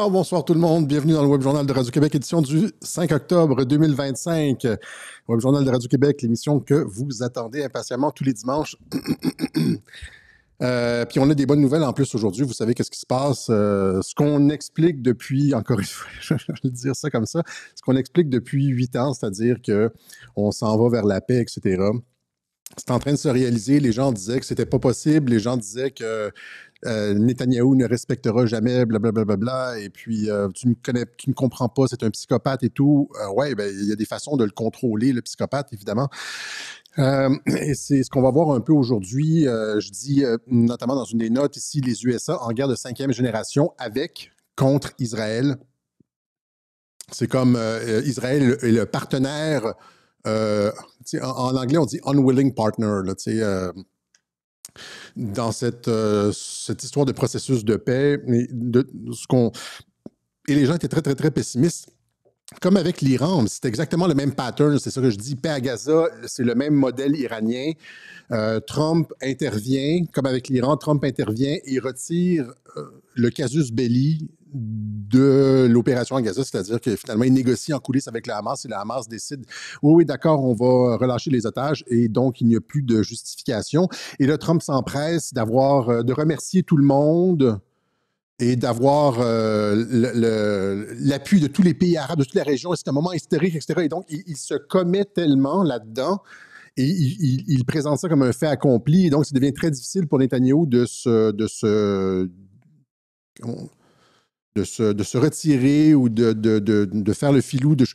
Bonsoir tout le monde. Bienvenue dans le Web Journal de Radio-Québec, édition du 5 octobre 2025. Web Journal de Radio-Québec, l'émission que vous attendez impatiemment tous les dimanches. Puis on a des bonnes nouvelles en plus aujourd'hui. Vous savez qu'est-ce qui se passe. Ce qu'on explique depuis, encore une fois, je vais dire ça comme ça, ce qu'on explique depuis 8 ans, c'est-à-dire qu'on s'en va vers la paix, etc. C'est en train de se réaliser. Les gens disaient que c'était pas possible. Les gens disaient que Netanyahou ne respectera jamais, blablabla, bla, bla, bla, et puis tu ne comprends pas, c'est un psychopathe et tout. Ouais, ben il y a des façons de le contrôler, le psychopathe, évidemment. Et c'est ce qu'on va voir un peu aujourd'hui. Je dis notamment dans une des notes ici, les USA en guerre de 5e génération contre Israël. C'est comme Israël est le partenaire. En anglais, on dit unwilling partner. Là, dans cette histoire de processus de paix, et les gens étaient très, très, très pessimistes. Comme avec l'Iran, c'est exactement le même pattern, c'est ça que je dis. Paix à Gaza, c'est le même modèle iranien. Trump intervient, comme avec l'Iran, Trump intervient et retire le casus belli de l'opération à Gaza, c'est-à-dire que finalement, il négocie en coulisses avec le Hamas et le Hamas décide « Oui, d'accord, on va relâcher les otages » et donc il n'y a plus de justification. Et là, Trump s'empresse de remercier tout le monde et d'avoir l'appui de tous les pays arabes, de toute la région. C'est un moment historique, etc. Et donc, il se commet tellement là-dedans et il présente ça comme un fait accompli. Et donc, ça devient très difficile pour Netanyahou de se retirer ou de faire le filou. Donc,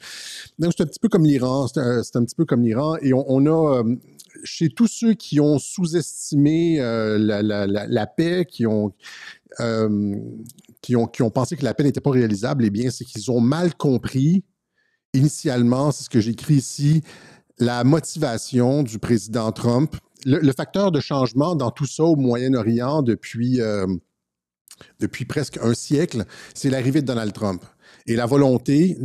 c'est un petit peu comme l'Iran. C'est un petit peu comme l'Iran. Et on a, chez tous ceux qui ont sous-estimé la paix, qui ont pensé que la paix n'était pas réalisable, eh bien, c'est qu'ils ont mal compris, initialement, c'est ce que j'écris ici, la motivation du président Trump. Le facteur de changement dans tout ça au Moyen-Orient depuis presque un siècle, c'est l'arrivée de Donald Trump. Et la volonté,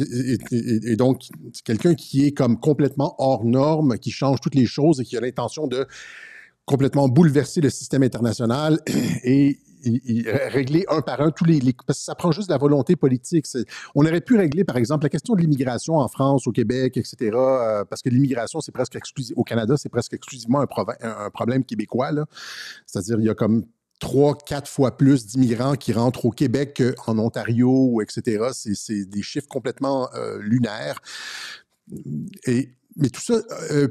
et donc, c'est quelqu'un qui est comme complètement hors norme, qui change toutes les choses et qui a l'intention de complètement bouleverser le système international et régler un par un tous parce que ça prend juste de la volonté politique. On aurait pu régler, par exemple, la question de l'immigration en France, au Québec, etc., parce que l'immigration, c'est presque exclusif. Au Canada, c'est presque exclusivement un problème québécois, là. C'est-à-dire, il y a comme 3-4 fois plus d'immigrants qui rentrent au Québec qu'en Ontario, etc. C'est des chiffres complètement lunaires. Mais tout ça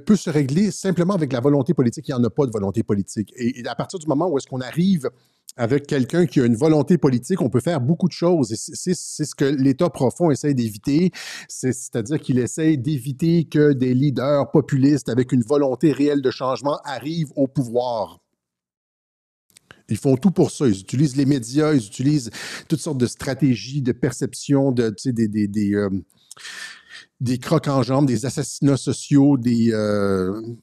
peut se régler simplement avec la volonté politique. Il n'y en a pas de volonté politique. Et à partir du moment où est-ce qu'on arrive avec quelqu'un qui a une volonté politique, on peut faire beaucoup de choses. Et c'est ce que l'État profond essaie d'éviter. C'est-à-dire qu'il essaie d'éviter que des leaders populistes avec une volonté réelle de changement arrivent au pouvoir. Ils font tout pour ça. Ils utilisent les médias, ils utilisent toutes sortes de stratégies, de perception, des crocs en jambes, des assassinats sociaux,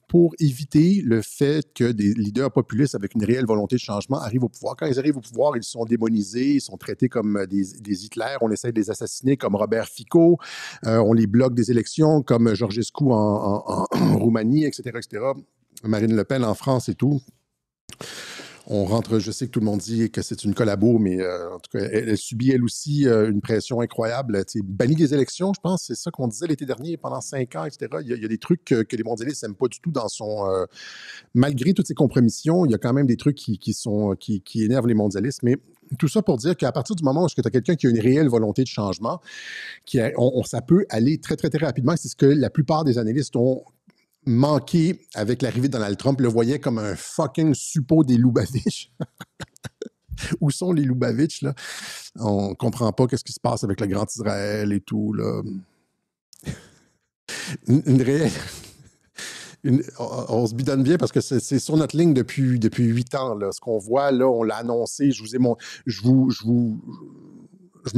pour éviter le fait que des leaders populistes avec une réelle volonté de changement arrivent au pouvoir. Quand ils arrivent au pouvoir, ils sont démonisés, ils sont traités comme des Hitler. On essaie de les assassiner comme Robert Fico. On les bloque des élections comme Georgescu en Roumanie, etc., etc. Marine Le Pen en France et tout. On rentre, je sais que tout le monde dit que c'est une collabo, mais en tout cas, elle subit elle aussi une pression incroyable. Bannie des élections, je pense, c'est ça qu'on disait l'été dernier, pendant 5 ans, etc. Il y a des trucs que les mondialistes n'aiment pas du tout dans son... malgré toutes ces compromissions, il y a quand même des trucs qui énervent les mondialistes, mais tout ça pour dire qu'à partir du moment où tu as quelqu'un qui a une réelle volonté de changement, ça peut aller très, très, très rapidement. C'est ce que la plupart des analystes ont manqué avec l'arrivée de Donald Trump, le voyait comme un fucking suppôt des Lubavitch. Où sont les Lubavitch, là? On ne comprend pas qu'est-ce qui se passe avec le Grand Israël et tout, là. On se bidonne bien parce que c'est sur notre ligne depuis 8 ans, là. Ce qu'on voit, là, on l'a annoncé. Je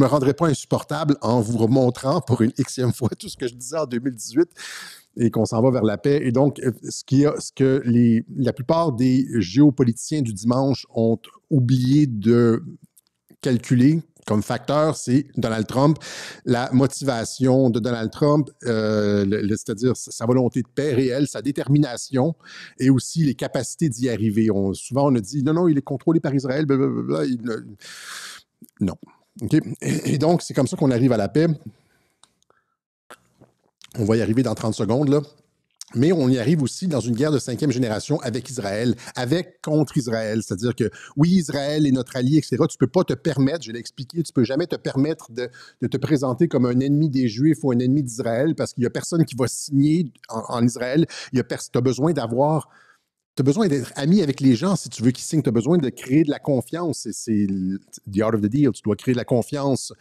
me rendrai pas insupportable en vous remontrant pour une xème fois tout ce que je disais en 2018 et qu'on s'en va vers la paix. Et donc, ce que la plupart des géopoliticiens du dimanche ont oublié de calculer comme facteur, c'est Donald Trump, la motivation de Donald Trump, c'est-à-dire sa volonté de paix réelle, sa détermination et aussi les capacités d'y arriver. Souvent, on a dit, non, il est contrôlé par Israël, blablabla. Non. OK? Et donc, c'est comme ça qu'on arrive à la paix. On va y arriver dans 30 secondes, là. Mais on y arrive aussi dans une guerre de 5e génération avec Israël, contre Israël. C'est-à-dire que, oui, Israël est notre allié, etc. Tu ne peux pas te permettre, je l'ai expliqué, tu ne peux jamais te permettre de te présenter comme un ennemi des Juifs ou un ennemi d'Israël parce qu'il n'y a personne qui va signer en Israël. Tu as besoin d'avoir... Tu as besoin d'être ami avec les gens si tu veux qu'ils signent. Tu as besoin de créer de la confiance. C'est the art of the deal. Tu dois créer de la confiance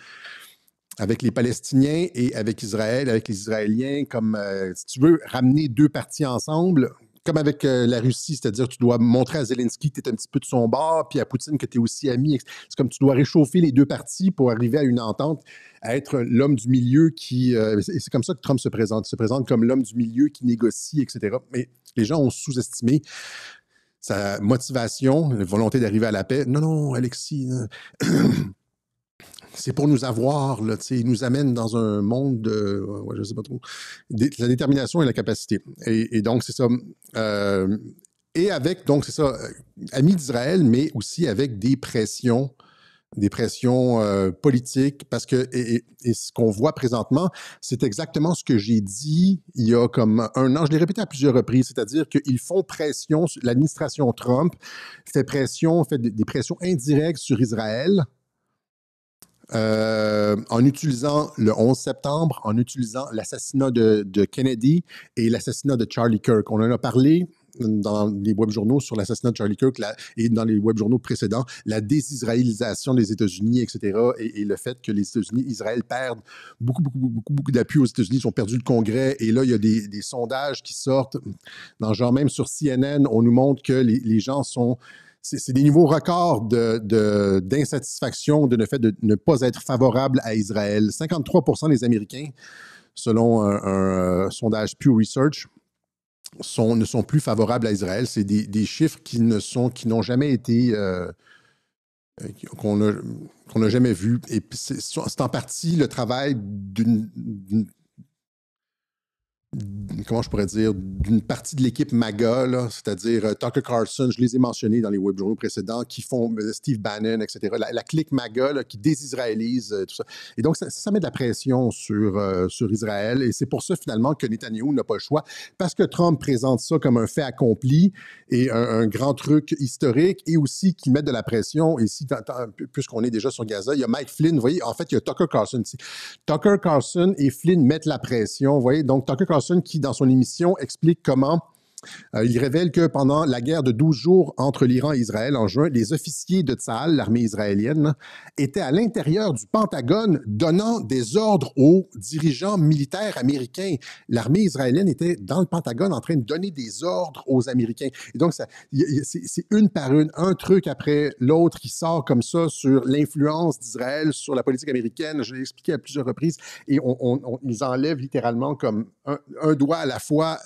avec les Palestiniens et avec Israël, avec les Israéliens, comme si tu veux ramener deux parties ensemble, comme avec la Russie, c'est-à-dire tu dois montrer à Zelensky que tu es un petit peu de son bord, puis à Poutine que tu es aussi ami. C'est comme tu dois réchauffer les deux parties pour arriver à une entente, à être l'homme du milieu qui... c'est comme ça que Trump se présente. Il se présente comme l'homme du milieu qui négocie, etc. Mais les gens ont sous-estimé sa motivation, la volonté d'arriver à la paix. Non, non, Alexis... c'est pour nous avoir, là, il nous amène dans un monde de, ouais, je sais pas trop, la détermination et la capacité. Et donc, c'est ça. Et avec, donc, c'est ça, amis d'Israël, mais aussi avec des pressions politiques, parce que, et ce qu'on voit présentement, c'est exactement ce que j'ai dit il y a comme un an, je l'ai répété à plusieurs reprises, c'est-à-dire qu'ils font pression, l'administration Trump fait des pressions indirectes sur Israël, en utilisant le 11 septembre, en utilisant l'assassinat de Kennedy et l'assassinat de Charlie Kirk. On en a parlé dans les web-journaux sur l'assassinat de Charlie Kirk et dans les web-journaux précédents, la désisraélisation des États-Unis, etc., et le fait que les États-Unis, Israël perdent beaucoup d'appui aux États-Unis, ils ont perdu le Congrès, et là, il y a des sondages qui sortent, genre même sur CNN, on nous montre que les gens sont... C'est des niveaux records d'insatisfaction de le fait de ne pas être favorable à Israël. 53% des Américains, selon un sondage Pew Research, ne sont plus favorables à Israël. C'est des chiffres qui n'ont jamais été... qu'on n'a jamais vu. Et c'est en partie le travail comment je pourrais dire, d'une partie de l'équipe MAGA, c'est-à-dire Tucker Carlson, je les ai mentionnés dans les web-journaux précédents, qui font Steve Bannon, etc. La clique MAGA là, qui désisraélise tout ça. Et donc, ça met de la pression sur Israël. Et c'est pour ça, finalement, que Netanyahou n'a pas le choix, parce que Trump présente ça comme un fait accompli et un grand truc historique, et aussi qui met de la pression. Et si, puisqu'on est déjà sur Gaza, il y a Mike Flynn, vous voyez, en fait, il y a Tucker Carlson ici. Tucker Carlson et Flynn mettent la pression, vous voyez. Donc, Tucker Carlson qui, dans son émission, explique comment il révèle que pendant la guerre de 12 jours entre l'Iran et Israël en juin, les officiers de Tsahal, l'armée israélienne, étaient à l'intérieur du Pentagone donnant des ordres aux dirigeants militaires américains. L'armée israélienne était dans le Pentagone en train de donner des ordres aux Américains. Et donc, c'est une par une, un truc après l'autre qui sort comme ça sur l'influence d'Israël sur la politique américaine. Je l'ai expliqué à plusieurs reprises. Et ils enlèvent littéralement comme un doigt à la fois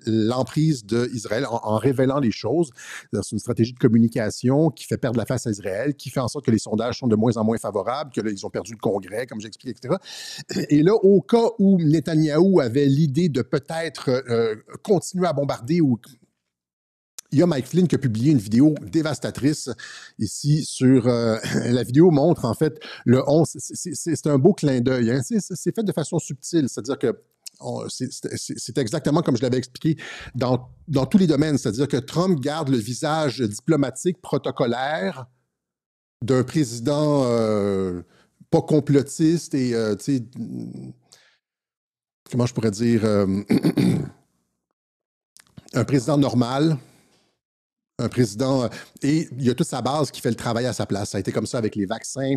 l'emprise d'Israël en révélant les choses. C'est une stratégie de communication qui fait perdre la face à Israël, qui fait en sorte que les sondages sont de moins en moins favorables, que là, ils ont perdu le Congrès, comme j'explique, etc. Et là, au cas où Netanyahou avait l'idée de peut-être continuer à bombarder ou... Il y a Mike Flynn qui a publié une vidéo dévastatrice ici sur... la vidéo montre, en fait, le 11... C'est un beau clin d'œil. Hein? C'est fait de façon subtile, c'est-à-dire que c'est exactement comme je l'avais expliqué dans tous les domaines, c'est-à-dire que Trump garde le visage diplomatique, protocolaire d'un président pas complotiste et, tu sais, comment je pourrais dire, un président normal, un président, et il y a toute sa base qui fait le travail à sa place. Ça a été comme ça avec les vaccins.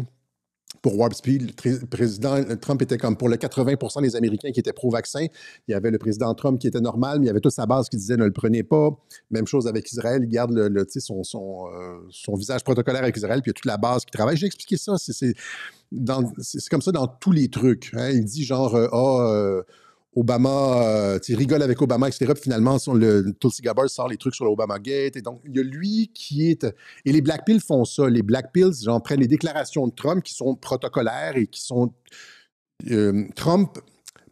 Pour Warp Speed, le président Trump était comme pour le 80% des Américains qui étaient pro-vaccin. Il y avait le président Trump qui était normal, mais il y avait toute sa base qui disait ne le prenez pas. Même chose avec Israël, il garde son visage protocolaire avec Israël, puis il y a toute la base qui travaille. J'ai expliqué ça, c'est comme ça dans tous les trucs. Hein. Il dit genre, Obama, tu rigole avec Obama, etc. Puis finalement, le Tulsi Gabbard sort les trucs sur l'Obama Gate. Et donc, il y a lui qui est... Et les Black Pills font ça. Les Black Pills, genre, prennent les déclarations de Trump qui sont protocolaires et qui sont... Trump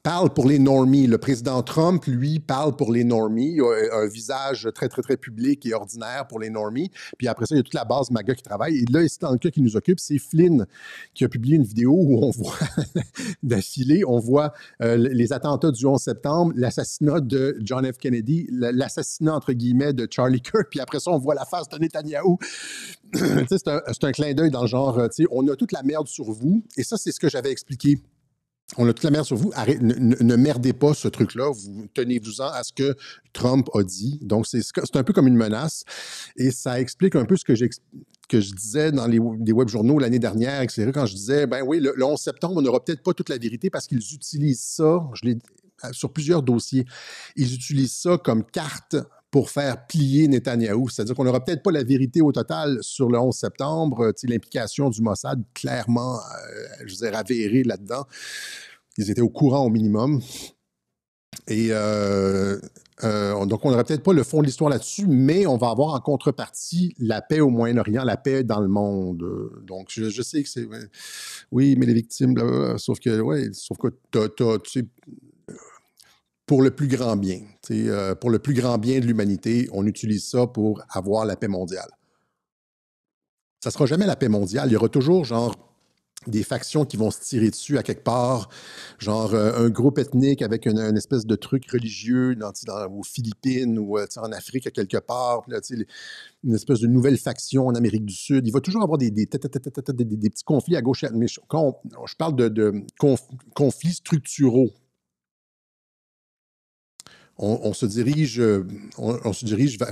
parle pour les normies. Le président Trump, lui, parle pour les normies. Il a un visage très, très, très public et ordinaire pour les normies. Puis après ça, il y a toute la base MAGA qui travaille. Et là, c'est dans le cas qui nous occupe, c'est Flynn qui a publié une vidéo où on voit d'affilée, on voit les attentats du 11 septembre, l'assassinat de John F. Kennedy, l'assassinat, entre guillemets, de Charlie Kirk. Puis après ça, on voit la face de Netanyahou. C'est un clin d'œil dans le genre, on a toute la merde sur vous. Et ça, c'est ce que j'avais expliqué. On a toute la merde sur vous. Ne merdez pas ce truc-là. Vous tenez-vous-en à ce que Trump a dit. Donc, c'est un peu comme une menace. Et ça explique un peu ce que je disais dans les web journaux l'année dernière, etc., quand je disais, ben oui, le 11 septembre, on n'aura peut-être pas toute la vérité parce qu'ils utilisent ça, sur plusieurs dossiers, ils utilisent ça comme carte pour faire plier Netanyahou. C'est-à-dire qu'on n'aura peut-être pas la vérité au total sur le 11 septembre. L'implication du Mossad, clairement, je veux dire, avérée là-dedans. Ils étaient au courant au minimum. Et donc, on n'aura peut-être pas le fond de l'histoire là-dessus, mais on va avoir en contrepartie la paix au Moyen-Orient, la paix dans le monde. Donc, je sais que c'est... Oui, mais les victimes, sauf que tu sais, pour le plus grand bien. Pour le plus grand bien de l'humanité, on utilise ça pour avoir la paix mondiale. Ça ne sera jamais la paix mondiale. Il y aura toujours, genre, des factions qui vont se tirer dessus à quelque part, genre un groupe ethnique avec une espèce de truc religieux aux Philippines ou en Afrique à quelque part, puis là, une espèce de nouvelle faction en Amérique du Sud. Il va toujours avoir des petits conflits à gauche et à droite. Mais quand je parle de conflits structuraux, on se dirige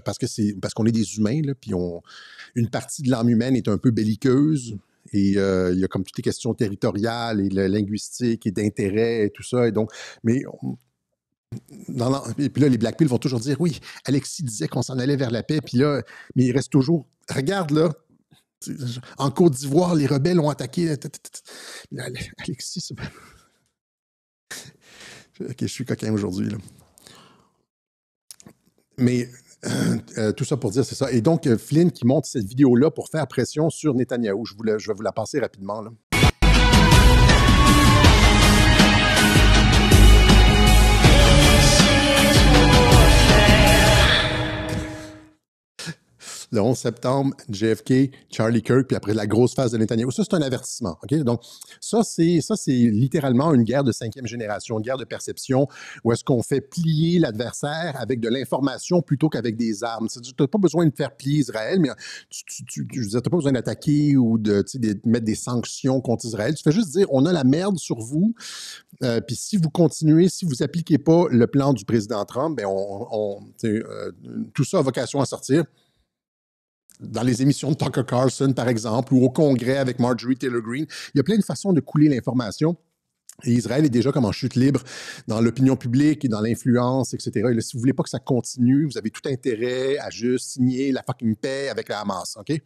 parce qu'on est des humains, là, puis une partie de l'âme humaine est un peu belliqueuse. Et il y a comme toutes les questions territoriales et linguistiques et d'intérêt et tout ça. Et donc, et puis là, les Black Pills vont toujours dire, oui, Alexis disait qu'on s'en allait vers la paix, puis là, mais il reste toujours, regarde là, en Côte d'Ivoire, les rebelles ont attaqué. Alexis, OK, je suis coquin aujourd'hui, là. Mais tout ça pour dire, c'est ça. Et donc, Flynn qui monte cette vidéo-là pour faire pression sur Netanyahou. Je vais vous la passer rapidement, là. Le 11 septembre, JFK, Charlie Kirk, puis après la grosse phase de Netanyahou. Ça, c'est un avertissement. OK? Donc, ça, c'est littéralement une guerre de 5e génération, une guerre de perception, où est-ce qu'on fait plier l'adversaire avec de l'information plutôt qu'avec des armes. Tu n'as pas besoin de faire plier Israël, mais tu n'as pas besoin d'attaquer ou de mettre des sanctions contre Israël. Tu fais juste dire, on a la merde sur vous, puis si vous continuez, si vous n'appliquez pas le plan du président Trump, ben tout ça a vocation à sortir. Dans les émissions de Tucker Carlson, par exemple, ou au Congrès avec Marjorie Taylor Greene. Il y a plein de façons de couler l'information. Et Israël est déjà comme en chute libre dans l'opinion publique et dans l'influence, etc. Et là, si vous ne voulez pas que ça continue, vous avez tout intérêt à juste signer la fucking paix avec la Hamas, OK?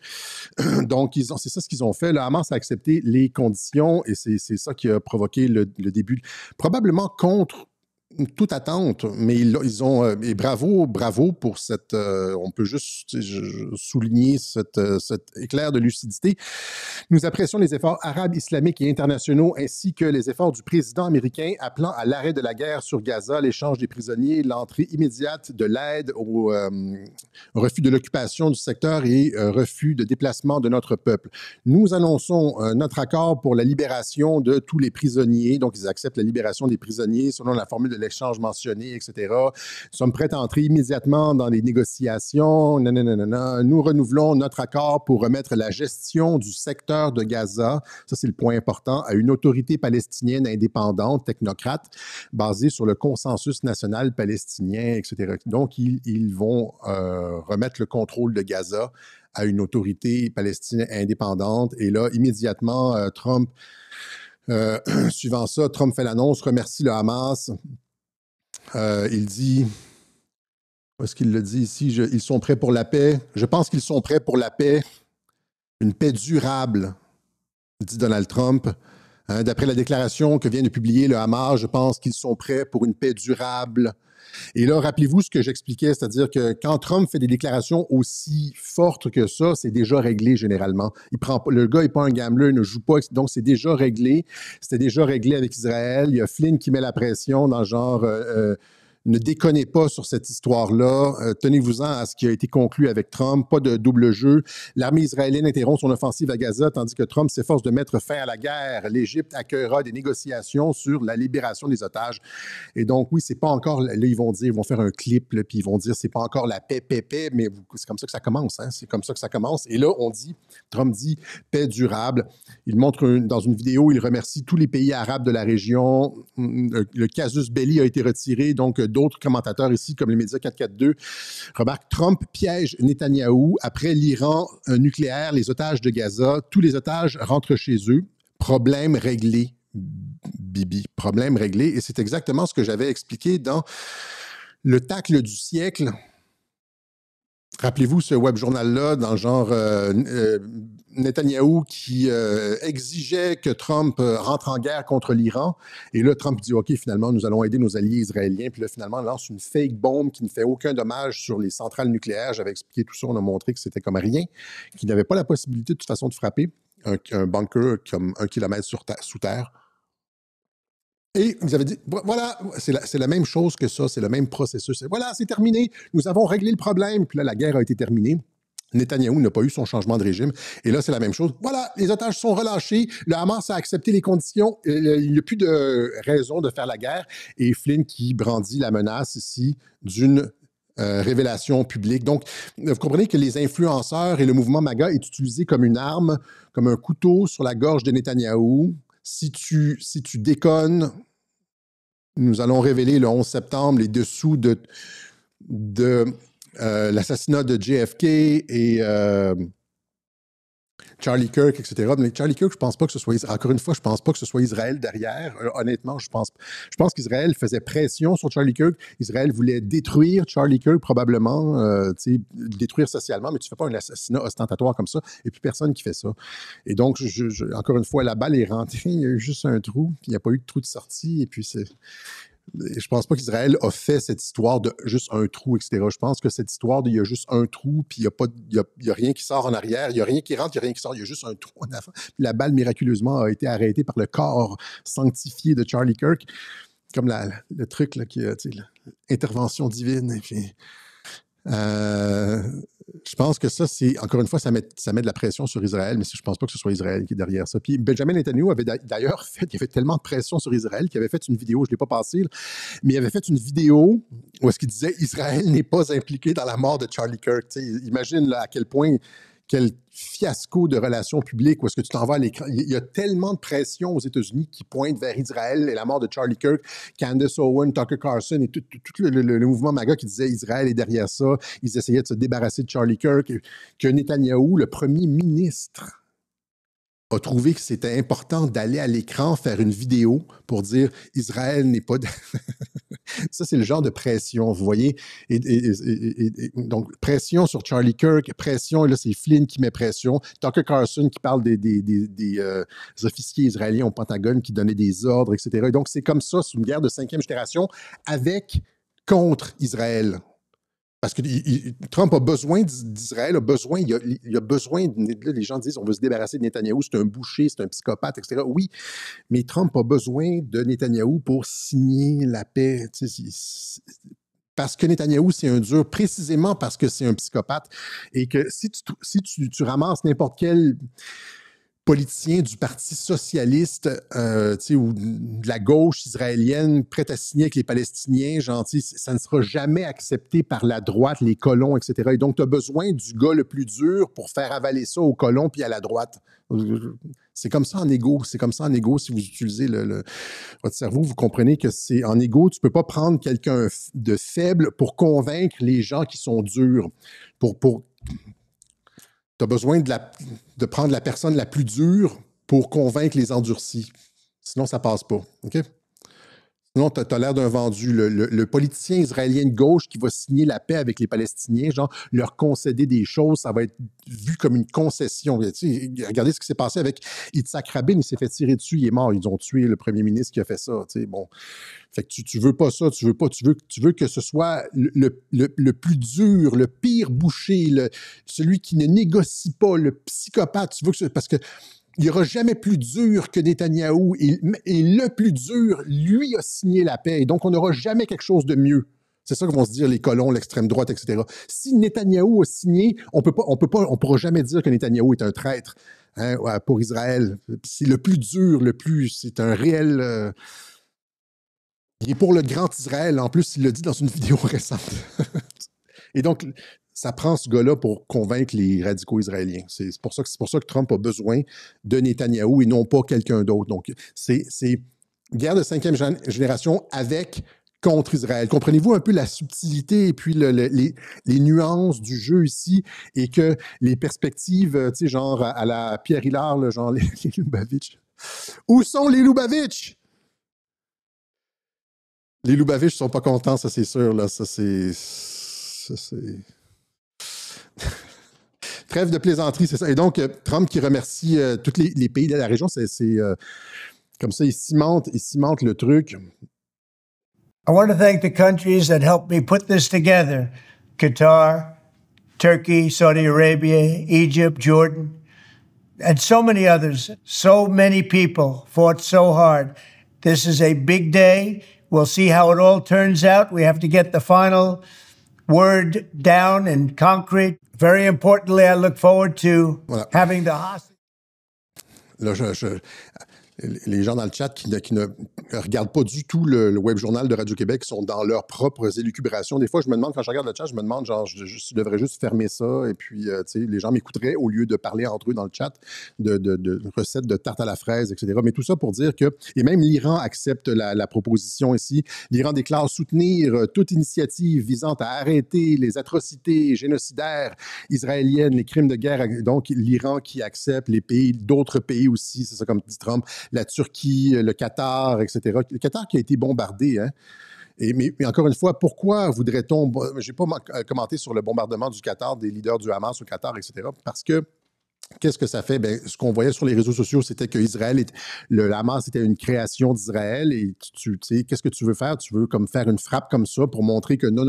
Donc, c'est ça ce qu'ils ont fait. Le Hamas a accepté les conditions et c'est ça qui a provoqué le début, probablement contre toute attente, mais ils ont et bravo pour cette on peut juste souligner cet éclair de lucidité. Nous apprécions les efforts arabes, islamiques et internationaux ainsi que les efforts du président américain appelant à l'arrêt de la guerre sur Gaza, l'échange des prisonniers, l'entrée immédiate de l'aide au refus de l'occupation du secteur et refus de déplacement de notre peuple. Nous annonçons notre accord pour la libération de tous les prisonniers, donc ils acceptent la libération des prisonniers selon la formule de l'échange mentionné, etc. Nous sommes prêts à entrer immédiatement dans les négociations. Nous renouvelons notre accord pour remettre la gestion du secteur de Gaza, ça c'est le point important, à une autorité palestinienne indépendante, technocrate, basée sur le consensus national palestinien, etc. Donc, ils vont remettre le contrôle de Gaza à une autorité palestinienne indépendante. Et là, immédiatement, Trump, suivant ça, Trump fait l'annonce, remercie le Hamas. Il dit, où est-ce qu'il le dit ici? Ils sont prêts pour la paix. Je pense qu'ils sont prêts pour la paix, une paix durable, dit Donald Trump. D'après la déclaration que vient de publier le Hamas, je pense qu'ils sont prêts pour une paix durable Et là, rappelez-vous ce que j'expliquais, c'est-à-dire que quand Trump fait des déclarations aussi fortes que ça, c'est déjà réglé généralement. Le gars n'est pas un gambler, il ne joue pas, donc c'est déjà réglé. C'était déjà réglé avec Israël. Il y a Flynn qui met la pression dans le genre ne déconnez pas sur cette histoire-là. Tenez-vous-en à ce qui a été conclu avec Trump. Pas de double jeu. L'armée israélienne interrompt son offensive à Gaza, tandis que Trump s'efforce de mettre fin à la guerre. L'Égypte accueillera des négociations sur la libération des otages. Et donc, oui, c'est pas encore... Là, ils vont dire, ils vont faire un clip, là, puis ils vont dire, c'est pas encore la paix, paix, paix, mais c'est comme ça que ça commence. Hein? C'est comme ça que ça commence. Et là, Trump dit paix durable. Il montre dans une vidéo, il remercie tous les pays arabes de la région. Le casus belli a été retiré, donc d'autres commentateurs ici, comme les médias 442, remarquent Trump piège Netanyahou après l'Iran nucléaire, les otages de Gaza. Tous les otages rentrent chez eux. Problème réglé, Bibi. Problème réglé. Et c'est exactement ce que j'avais expliqué dans le tacle du siècle. Rappelez-vous ce web journal-là, dans le genre Netanyahou qui exigeait que Trump rentre en guerre contre l'Iran. Et là, Trump dit, OK, finalement, nous allons aider nos alliés israéliens. Puis là, finalement, lance une fake bombe qui ne fait aucun dommage sur les centrales nucléaires. J'avais expliqué tout ça, on a montré que c'était comme rien, qu'il n'avait pas la possibilité de toute façon de frapper un bunker comme 1 kilomètre sous terre. Et vous avez dit, voilà, c'est la même chose que ça, c'est le même processus. Voilà, c'est terminé, nous avons réglé le problème. Puis là, la guerre a été terminée. Netanyahou n'a pas eu son changement de régime. Et là, c'est la même chose. Voilà, les otages sont relâchés. Le Hamas a accepté les conditions. Il n'y a plus de raison de faire la guerre. Et Flynn qui brandit la menace ici d'une révélation publique. Donc, vous comprenez que les influenceurs et le mouvement MAGA est utilisé comme une arme, comme un couteau sur la gorge de Netanyahou. Si tu déconnes, nous allons révéler le 11 septembre les dessous de l'assassinat de JFK et Charlie Kirk, etc. Mais Charlie Kirk, je pense pas que ce soit... Encore une fois, je pense pas que ce soit Israël derrière. Honnêtement, je pense qu'Israël faisait pression sur Charlie Kirk. Israël voulait détruire Charlie Kirk, probablement, détruire socialement, mais tu fais pas un assassinat ostentatoire comme ça, et puis personne qui fait ça. Et donc, encore une fois, la balle est rentrée, il y a eu juste un trou, puis il n'y a pas eu de trou de sortie, et puis c'est... Je pense pas qu'Israël a fait cette histoire de juste un trou, etc. Je pense que cette histoire il y a juste un trou, puis il y a rien qui sort en arrière, il n'y a rien qui rentre, il n'y a rien qui sort, il y a juste un trou en avant. Puis la balle, miraculeusement, a été arrêtée par le corps sanctifié de Charlie Kirk, comme le truc là, qui a l'intervention divine. Et puis, je pense que ça, c'est, encore une fois, ça met de la pression sur Israël, mais je ne pense pas que ce soit Israël qui est derrière ça. Puis Benjamin Netanyahu avait d'ailleurs il y avait tellement de pression sur Israël qu'il avait fait une vidéo, je ne l'ai pas passée, mais il avait fait une vidéo où est-ce qu'il disait Israël n'est pas impliqué dans la mort de Charlie Kirk. T'sais, imagine là, à quel point, quel fiasco de relations publiques où est-ce que tu t'en vas à l'écran. Il y a tellement de pression aux États-Unis qui pointe vers Israël et la mort de Charlie Kirk, Candace Owen, Tucker Carlson et tout le mouvement MAGA qui disait Israël est derrière ça. Ils essayaient de se débarrasser de Charlie Kirk. Que Netanyahou, le premier ministre, a trouvé que c'était important d'aller à l'écran faire une vidéo pour dire Israël n'est pas... Ça, c'est le genre de pression, vous voyez. Et donc, pression sur Charlie Kirk, pression, et là, c'est Flynn qui met pression. Tucker Carlson qui parle des officiers israéliens au Pentagone qui donnaient des ordres, etc. Et donc, c'est comme ça, c'est une guerre de 5e génération contre Israël. Parce que Trump a besoin d'Israël, il a besoin, les gens disent on veut se débarrasser de Netanyahou, c'est un boucher, c'est un psychopathe, etc. Oui, mais Trump a besoin de Netanyahou pour signer la paix. Parce que Netanyahou, c'est un dur, précisément parce que c'est un psychopathe, et que si tu ramasses n'importe quel politicien du Parti socialiste ou de la gauche israélienne prêt à signer avec les Palestiniens, ça ne sera jamais accepté par la droite, les colons, etc. Et donc, tu as besoin du gars le plus dur pour faire avaler ça aux colons puis à la droite. C'est comme ça en égo. C'est comme ça en égo. Si vous utilisez votre cerveau, vous comprenez que c'est en égo, tu ne peux pas prendre quelqu'un de faible pour convaincre les gens qui sont durs. Tu as besoin de prendre la personne la plus dure pour convaincre les endurcis. Sinon, ça ne passe pas. OK? Non, t'as l'air d'un vendu. Le politicien israélien de gauche qui va signer la paix avec les Palestiniens, genre leur concéder des choses, ça va être vu comme une concession. Tu sais, regardez ce qui s'est passé avec Yitzhak Rabin, il s'est fait tirer dessus, il est mort. Ils ont tué le premier ministre qui a fait ça. Tu sais, bon. Fait que tu veux pas ça, tu veux que ce soit le plus dur, le pire boucher, celui qui ne négocie pas, le psychopathe. Tu veux que parce que il n'y aura jamais plus dur que Netanyahou. Et le plus dur, lui, a signé la paix. Et donc, on n'aura jamais quelque chose de mieux. C'est ça que vont se dire les colons, l'extrême droite, etc. Si Netanyahou a signé, on pourra jamais dire que Netanyahou est un traître, hein, pour Israël. C'est le plus dur, c'est un réel. Il est pour le grand Israël. En plus, il l'a dit dans une vidéo récente. Et donc, ça prend ce gars-là pour convaincre les radicaux israéliens. C'est pour ça que Trump a besoin de Netanyahou et non pas quelqu'un d'autre. Donc, c'est guerre de cinquième génération contre Israël. Comprenez-vous un peu la subtilité et puis les nuances du jeu ici et que les perspectives, tu sais, genre à la Pierre Hillard, là, genre les Lubavitch. Où sont les Lubavitch? Les Lubavitch sont pas contents, ça c'est sûr. Là. Ça c'est... Trêve de plaisanterie, c'est ça. Et donc, Trump qui remercie tous les pays de la région, c'est comme ça, il cimente le truc. I want to thank the countries that helped me put this together. Qatar, Turkey, Saudi Arabia, Egypt, Jordan, and so many others. So many people fought so hard. This is a big day. We'll see how it all turns out. We have to get the final word down in concrete. Very importantly, I look forward to having the hostage. Là, les gens dans le chat qui ne regardent pas du tout le web journal de Radio-Québec sont dans leurs propres élucubrations. Des fois, je me demande, quand je regarde le chat, je me demande, genre, je devrais juste fermer ça et puis, tu sais, les gens m'écouteraient au lieu de parler entre eux dans le chat de recettes de tarte à la fraise, etc. Mais tout ça pour dire que, et même l'Iran accepte la proposition ici. L'Iran déclare soutenir toute initiative visant à arrêter les atrocités génocidaires israéliennes, les crimes de guerre. Donc, l'Iran qui accepte, d'autres pays aussi, c'est ça comme dit Trump, la Turquie, le Qatar, etc. Le Qatar qui a été bombardé, hein? Mais encore une fois, pourquoi voudrait-on... Je n'ai pas commenté sur le bombardement du Qatar, des leaders du Hamas au Qatar, etc. Parce que qu'est-ce que ça fait? Bien, ce qu'on voyait sur les réseaux sociaux, c'était que le Hamas était une création d'Israël et tu sais, qu'est-ce que tu veux faire? Tu veux comme faire une frappe comme ça pour montrer que non,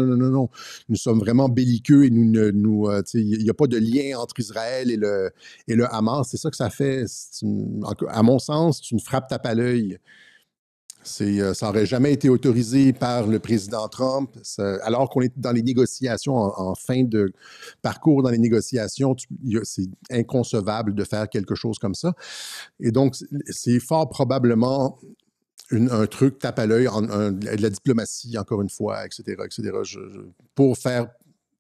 nous sommes vraiment belliqueux et il n'y a pas de lien entre Israël et le Hamas. C'est ça que ça fait. À mon sens, c'est une frappe tape à l'œil. Ça n'aurait jamais été autorisé par le président Trump, alors qu'on est dans les négociations, en fin de parcours dans les négociations, c'est inconcevable de faire quelque chose comme ça. Et donc, c'est fort probablement un truc tape à l'œil, de la diplomatie, encore une fois, etc., pour faire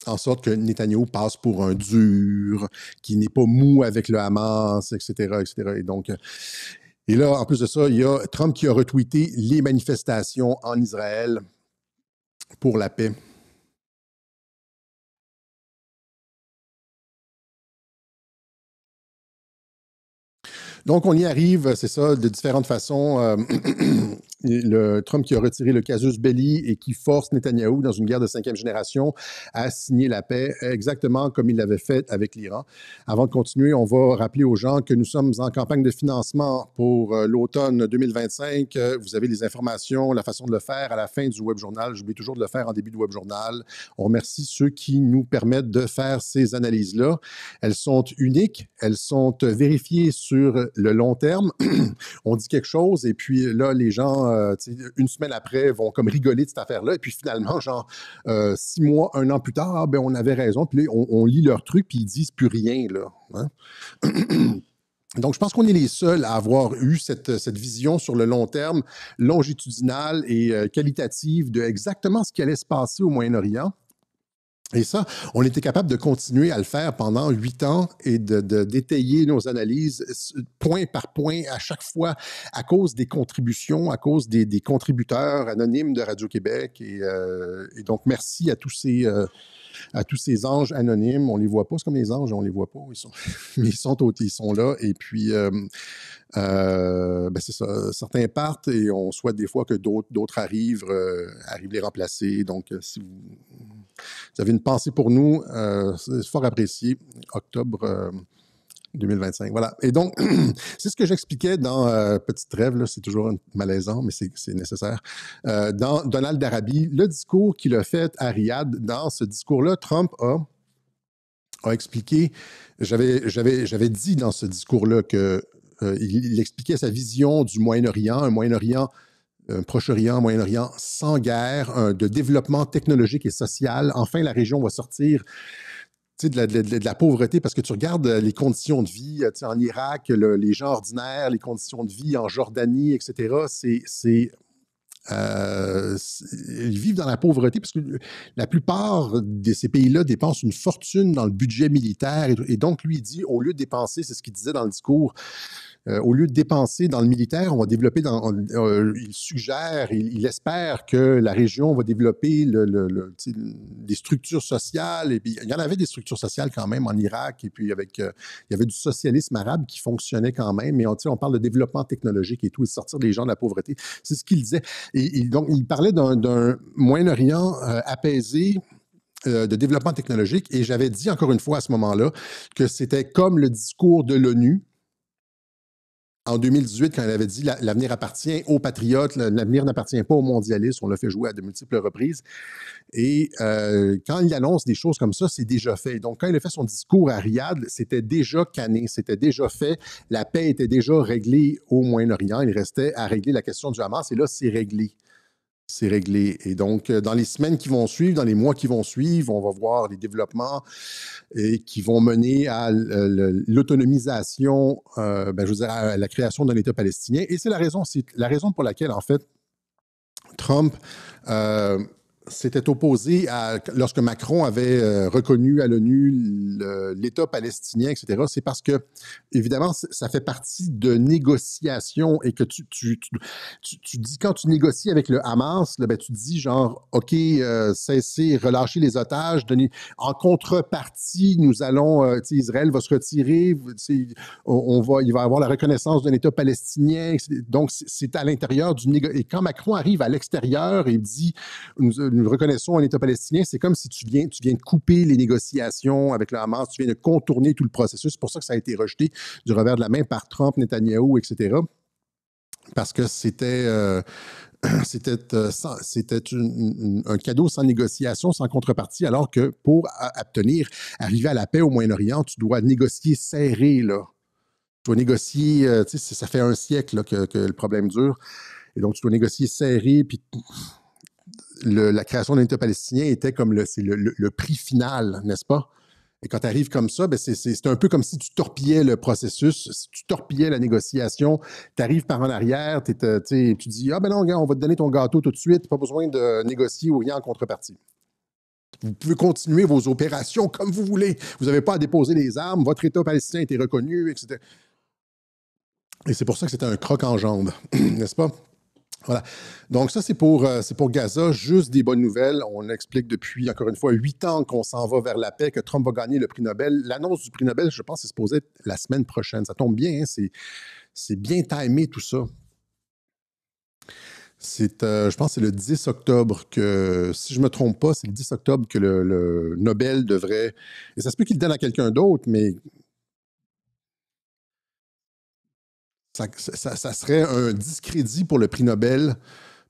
en sorte que Netanyahou passe pour un dur, qui n'est pas mou avec le Hamas, etc. Et donc... Et là, en plus de ça, il y a Trump qui a retweeté les manifestations en Israël pour la paix. Donc, on y arrive, c'est ça, de différentes façons. Trump qui a retiré le casus belli et qui force Netanyahou, dans une guerre de cinquième génération, à signer la paix, exactement comme il l'avait fait avec l'Iran. Avant de continuer, on va rappeler aux gens que nous sommes en campagne de financement pour l'automne 2025. Vous avez les informations, la façon de le faire à la fin du web journal. J'oublie toujours de le faire en début de web journal. On remercie ceux qui nous permettent de faire ces analyses-là. Elles sont uniques, elles sont vérifiées sur le long terme. On dit quelque chose et puis là, les gens, une semaine après, vont comme rigoler de cette affaire-là. Et puis finalement, genre, 6 mois, 1 an plus tard, ben, on avait raison. Puis là, on lit leur truc puis ils disent plus rien, là. Hein? Donc, je pense qu'on est les seuls à avoir eu cette vision sur le long terme, longitudinale et qualitative de exactement ce qui allait se passer au Moyen-Orient. Et ça, on était capable de continuer à le faire pendant 8 ans et d'étayer nos analyses point par point à chaque fois à cause des contributions, à cause des contributeurs anonymes de Radio-Québec. Et donc, merci à tous à tous ces anges anonymes. On ne les voit pas, c'est comme les anges, on ne les voit pas. Mais ils sont là. Et puis, c'est ça. Certains partent et on souhaite des fois que d'autres arrivent les remplacer. Donc, si vous avez une pensée pour nous, c'est fort apprécié. Octobre 2025. Voilà. Et donc, c'est ce que j'expliquais dans Petite Trêve, là, c'est toujours malaisant, mais c'est nécessaire. Dans Donald d'Arabie, le discours qu'il a fait à Riyad, dans ce discours-là, Trump a expliqué, j'avais dit dans ce discours-là que il expliquait sa vision du Moyen-Orient, un Moyen-Orient, un Proche-Orient, Moyen-Orient sans guerre, de développement technologique et social. Enfin, la région va sortir de la pauvreté, parce que tu regardes les conditions de vie en Irak, les gens ordinaires, les conditions de vie en Jordanie, etc., ils vivent dans la pauvreté parce que la plupart de ces pays-là dépensent une fortune dans le budget militaire. Et donc, lui, il dit, au lieu de dépenser, c'est ce qu'il disait dans le discours, au lieu de dépenser dans le militaire, on va développer il suggère, il espère que la région va développer des structures sociales. Et puis, il y en avait des structures sociales quand même en Irak. Et puis, il y avait du socialisme arabe qui fonctionnait quand même. Mais on parle de développement technologique et tout, et de sortir les gens de la pauvreté. C'est ce qu'il disait. Et donc, il parlait d'un Moyen-Orient apaisé, de développement technologique. Et j'avais dit encore une fois à ce moment-là que c'était comme le discours de l'ONU en 2018, quand elle avait dit l'avenir appartient aux patriotes, l'avenir n'appartient pas aux mondialistes, on l'a fait jouer à de multiples reprises. Et quand il annonce des choses comme ça, c'est déjà fait. Donc, quand il a fait son discours à Riyad, c'était déjà canné, c'était déjà fait. La paix était déjà réglée au Moyen-Orient. Il restait à régler la question du Hamas, et là, c'est réglé. C'est réglé. Et donc, dans les semaines qui vont suivre, dans les mois qui vont suivre, on va voir les développements qui vont mener à l'autonomisation, je veux dire, à la création d'un État palestinien. Et c'est la raison pour laquelle, en fait, Trump s'était opposé lorsque Macron avait reconnu à l'ONU l'État palestinien, etc. C'est parce que, évidemment, ça fait partie de négociations, et que tu dis, quand tu négocies avec le Hamas, là, tu dis genre, OK, cesser, relâcher les otages, en contrepartie, nous allons, Israël va se retirer, il va avoir la reconnaissance d'un État palestinien. Donc, c'est à l'intérieur du négociation. Et quand Macron arrive à l'extérieur et dit, nous reconnaissons un État palestinien, c'est comme si tu viens de couper les négociations avec le Hamas, tu viens de contourner tout le processus. C'est pour ça que ça a été rejeté du revers de la main par Trump, Netanyahou, etc. Parce que c'était un cadeau sans négociation, sans contrepartie, alors que pour arriver à la paix au Moyen-Orient, tu dois négocier serré, là. Tu dois négocier, ça fait un siècle là, que le problème dure. Et donc, tu dois négocier serré, puis la création d'un État palestinien était comme le prix final, n'est-ce pas? Et quand tu arrives comme ça, c'est un peu comme si tu torpillais le processus, si tu torpillais la négociation, tu arrives par en arrière, tu dis « Ah ben non, gars, on va te donner ton gâteau tout de suite, pas besoin de négocier ou rien en contrepartie. Vous pouvez continuer vos opérations comme vous voulez. Vous n'avez pas à déposer les armes, votre État palestinien a été reconnu, etc. » Et c'est pour ça que c'était un croc en jambe, n'est-ce pas? Voilà. Donc, ça, c'est pour Gaza. Juste des bonnes nouvelles. On explique depuis, encore une fois, 8 ans qu'on s'en va vers la paix, que Trump va gagner le prix Nobel. L'annonce du prix Nobel, je pense, c'est supposé être la semaine prochaine. Ça tombe bien, hein? C'est bien timé, tout ça. Je pense que c'est le 10 octobre que, si je ne me trompe pas, c'est le 10 octobre que le Nobel devrait... Et ça se peut qu'il le donne à quelqu'un d'autre, mais... Ça serait un discrédit pour le prix Nobel,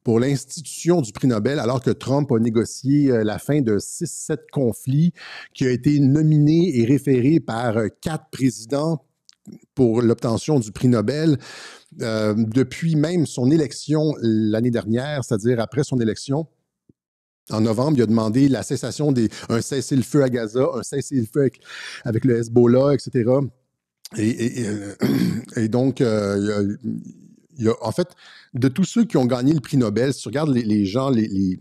pour l'institution du prix Nobel, alors que Trump a négocié la fin de 6-7 conflits, qui a été nominé et référé par 4 présidents pour l'obtention du prix Nobel. Depuis même son élection l'année dernière, c'est-à-dire après son élection, en novembre, il a demandé la cessation un cessez-le-feu à Gaza, un cessez-le-feu avec le Hezbollah, etc. Et donc, il y a, en fait, de tous ceux qui ont gagné le prix Nobel, si tu regardes les gens, les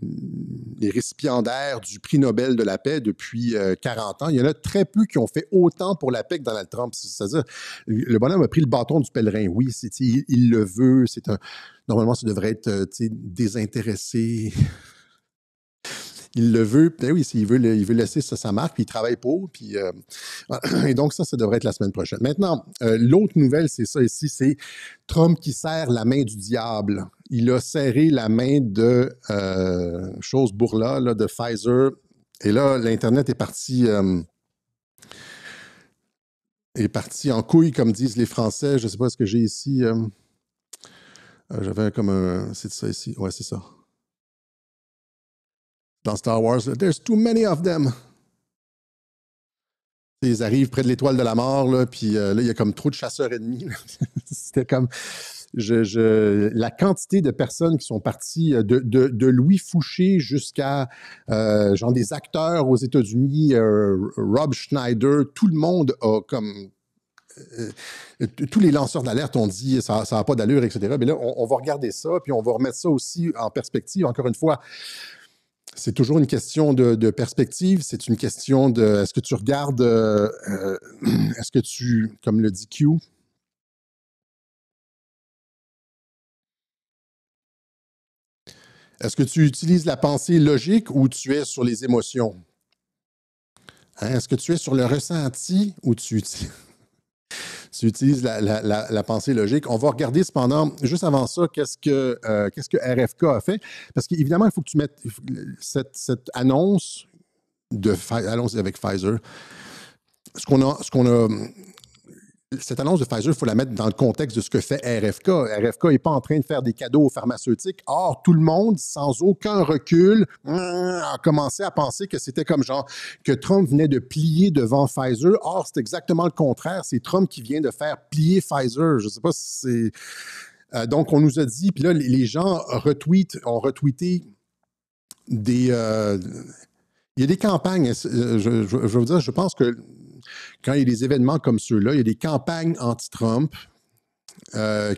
récipiendaires du prix Nobel de la paix depuis 40 ans, il y en a très peu qui ont fait autant pour la paix que Donald Trump. C'est-à-dire, le bonhomme a pris le bâton du pèlerin. Oui, il le veut. Normalement, ça devrait être désintéressé. il le veut. Ben oui, il veut laisser sa marque, puis il travaille pour. Puis, et donc, ça devrait être la semaine prochaine. Maintenant, l'autre nouvelle, c'est ça ici, c'est Trump qui serre la main du diable. Il a serré la main de chose Bourla, là, de Pfizer. Et là, l'Internet est parti en couille, comme disent les Français. Je ne sais pas ce que j'ai ici. J'avais comme un... C'est ça ici. Ouais, c'est ça. Dans Star Wars, there's too many of them. Ils arrivent près de l'étoile de la mort, là, puis là, il y a comme trop de chasseurs ennemis. C'était comme... la quantité de personnes qui sont parties, de Louis Fouché jusqu'à genre des acteurs aux États-Unis, Rob Schneider, tout le monde a comme... tous les lanceurs d'alerte ont dit ça n'a pas d'allure, etc. Mais là, on va regarder ça, puis on va remettre ça aussi en perspective. Encore une fois, c'est toujours une question de perspective. C'est une question de est-ce que tu regardes, est-ce que tu, comme le dit Q, est-ce que tu utilises la pensée logique ou tu es sur les émotions? Hein? Est-ce que tu es sur le ressenti ou tu utilises la pensée logique? On va regarder cependant, juste avant ça, qu'est-ce que RFK a fait. Parce qu'évidemment, il faut que tu mettes cette annonce avec Pfizer. Cette annonce de Pfizer, il faut la mettre dans le contexte de ce que fait RFK. RFK n'est pas en train de faire des cadeaux aux pharmaceutiques. Or, tout le monde, sans aucun recul, a commencé à penser que c'était comme genre que Trump venait de plier devant Pfizer. Or, c'est exactement le contraire. C'est Trump qui vient de faire plier Pfizer. Je ne sais pas si c'est... donc, on nous a dit, puis là, les gens ont retweeté des... il y a des campagnes, je veux vous dire, je pense que quand il y a des événements comme ceux-là, il y a des campagnes anti-Trump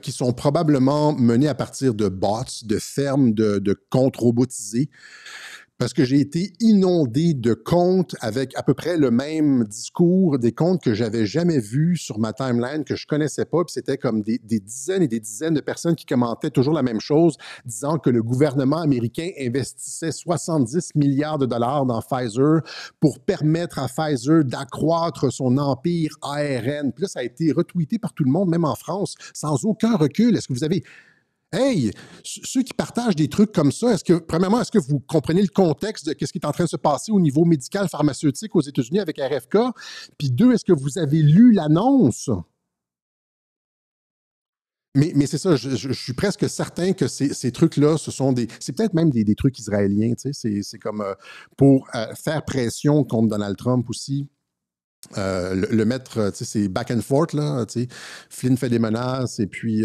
qui sont probablement menées à partir de bots, de fermes, de comptes robotisés. Parce que j'ai été inondé de comptes avec à peu près le même discours, des comptes que j'avais jamais vus sur ma timeline, que je connaissais pas, puis c'était comme des dizaines et des dizaines de personnes qui commentaient toujours la même chose, disant que le gouvernement américain investissait 70 milliards de dollars dans Pfizer pour permettre à Pfizer d'accroître son empire ARN. Puis là, ça a été retweeté par tout le monde, même en France, sans aucun recul. Est-ce que vous avez... Hey, ceux qui partagent des trucs comme ça, premièrement, est-ce que vous comprenez le contexte de ce qui est en train de se passer au niveau médical pharmaceutique aux États-Unis avec RFK? Puis deux, est-ce que vous avez lu l'annonce? Mais c'est ça, je suis presque certain que ces trucs-là, c'est peut-être même des trucs israéliens, tu sais, c'est comme pour faire pression contre Donald Trump aussi. Le mettre, tu sais, c'est back and forth, là, tu sais. Flynn fait des menaces et puis...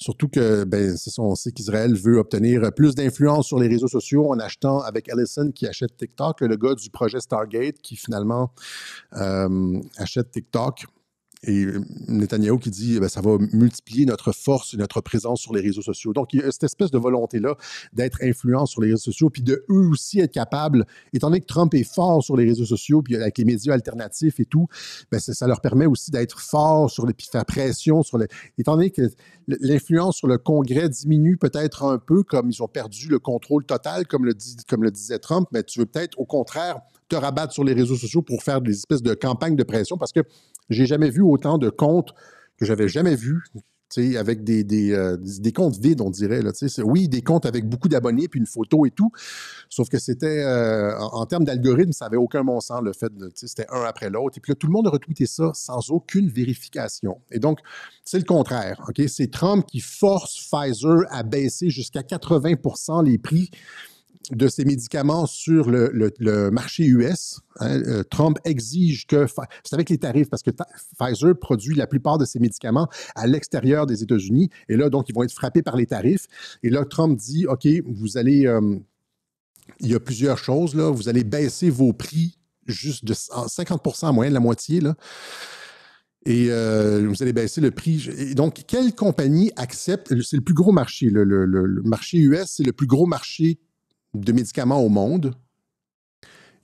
surtout que, c'est ça, on sait qu'Israël veut obtenir plus d'influence sur les réseaux sociaux en achetant avec Ellison qui achète TikTok, le gars du projet Stargate qui finalement achète TikTok. Et Netanyahou qui dit ça va multiplier notre force et notre présence sur les réseaux sociaux. Donc, il y a cette espèce de volonté-là d'être influent sur les réseaux sociaux, puis de eux aussi être capables, étant donné que Trump est fort sur les réseaux sociaux, puis avec les médias alternatifs et tout, ça leur permet aussi d'être fort puis faire pression sur les... Étant donné que l'influence sur le Congrès diminue peut-être un peu, comme ils ont perdu le contrôle total, comme le disait Trump, mais tu veux peut-être au contraire te rabattre sur les réseaux sociaux pour faire des espèces de campagnes de pression, parce que j'ai jamais vu autant de comptes que j'avais jamais vus, avec des comptes vides, on dirait. Là, oui, des comptes avec beaucoup d'abonnés, puis une photo et tout, sauf que c'était, en termes d'algorithme, ça n'avait aucun bon sens, le fait de, c'était un après l'autre. Et puis là, tout le monde a retweeté ça sans aucune vérification. Et donc, c'est le contraire. OK? C'est Trump qui force Pfizer à baisser jusqu'à 80% les prix de ces médicaments sur le marché US. Hein, Trump exige que... C'est avec les tarifs, parce que Pfizer produit la plupart de ces médicaments à l'extérieur des États-Unis. Et là, donc, ils vont être frappés par les tarifs. Et là, Trump dit, OK, vous allez... il y a plusieurs choses, là. Vous allez baisser vos prix juste de 50% à moyenne, la moitié, là. Et vous allez baisser le prix. Et donc, quelle compagnie accepte... C'est le plus gros marché. Le marché US, c'est le plus gros marché de médicaments au monde.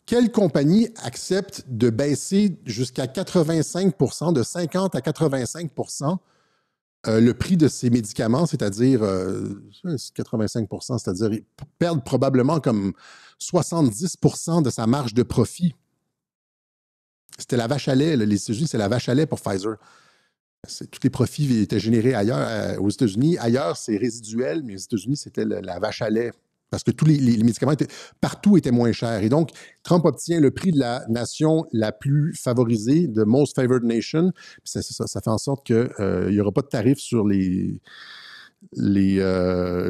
Quelle compagnie accepte de baisser jusqu'à 85%, de 50 à 85%, le prix de ces médicaments, c'est-à-dire 85%, c'est-à-dire perdre probablement comme 70% de sa marge de profit. C'était la vache à lait. Là. Les États-Unis, c'est la vache à lait pour Pfizer. Tous les profits étaient générés ailleurs, aux États-Unis. Ailleurs, c'est résiduel, mais aux États-Unis, c'était la vache à lait. Parce que tous les médicaments partout étaient moins chers. Et donc, Trump obtient le prix de la nation la plus favorisée, de Most Favored Nation. Puis ça fait en sorte qu'il n'y aura pas de tarif sur les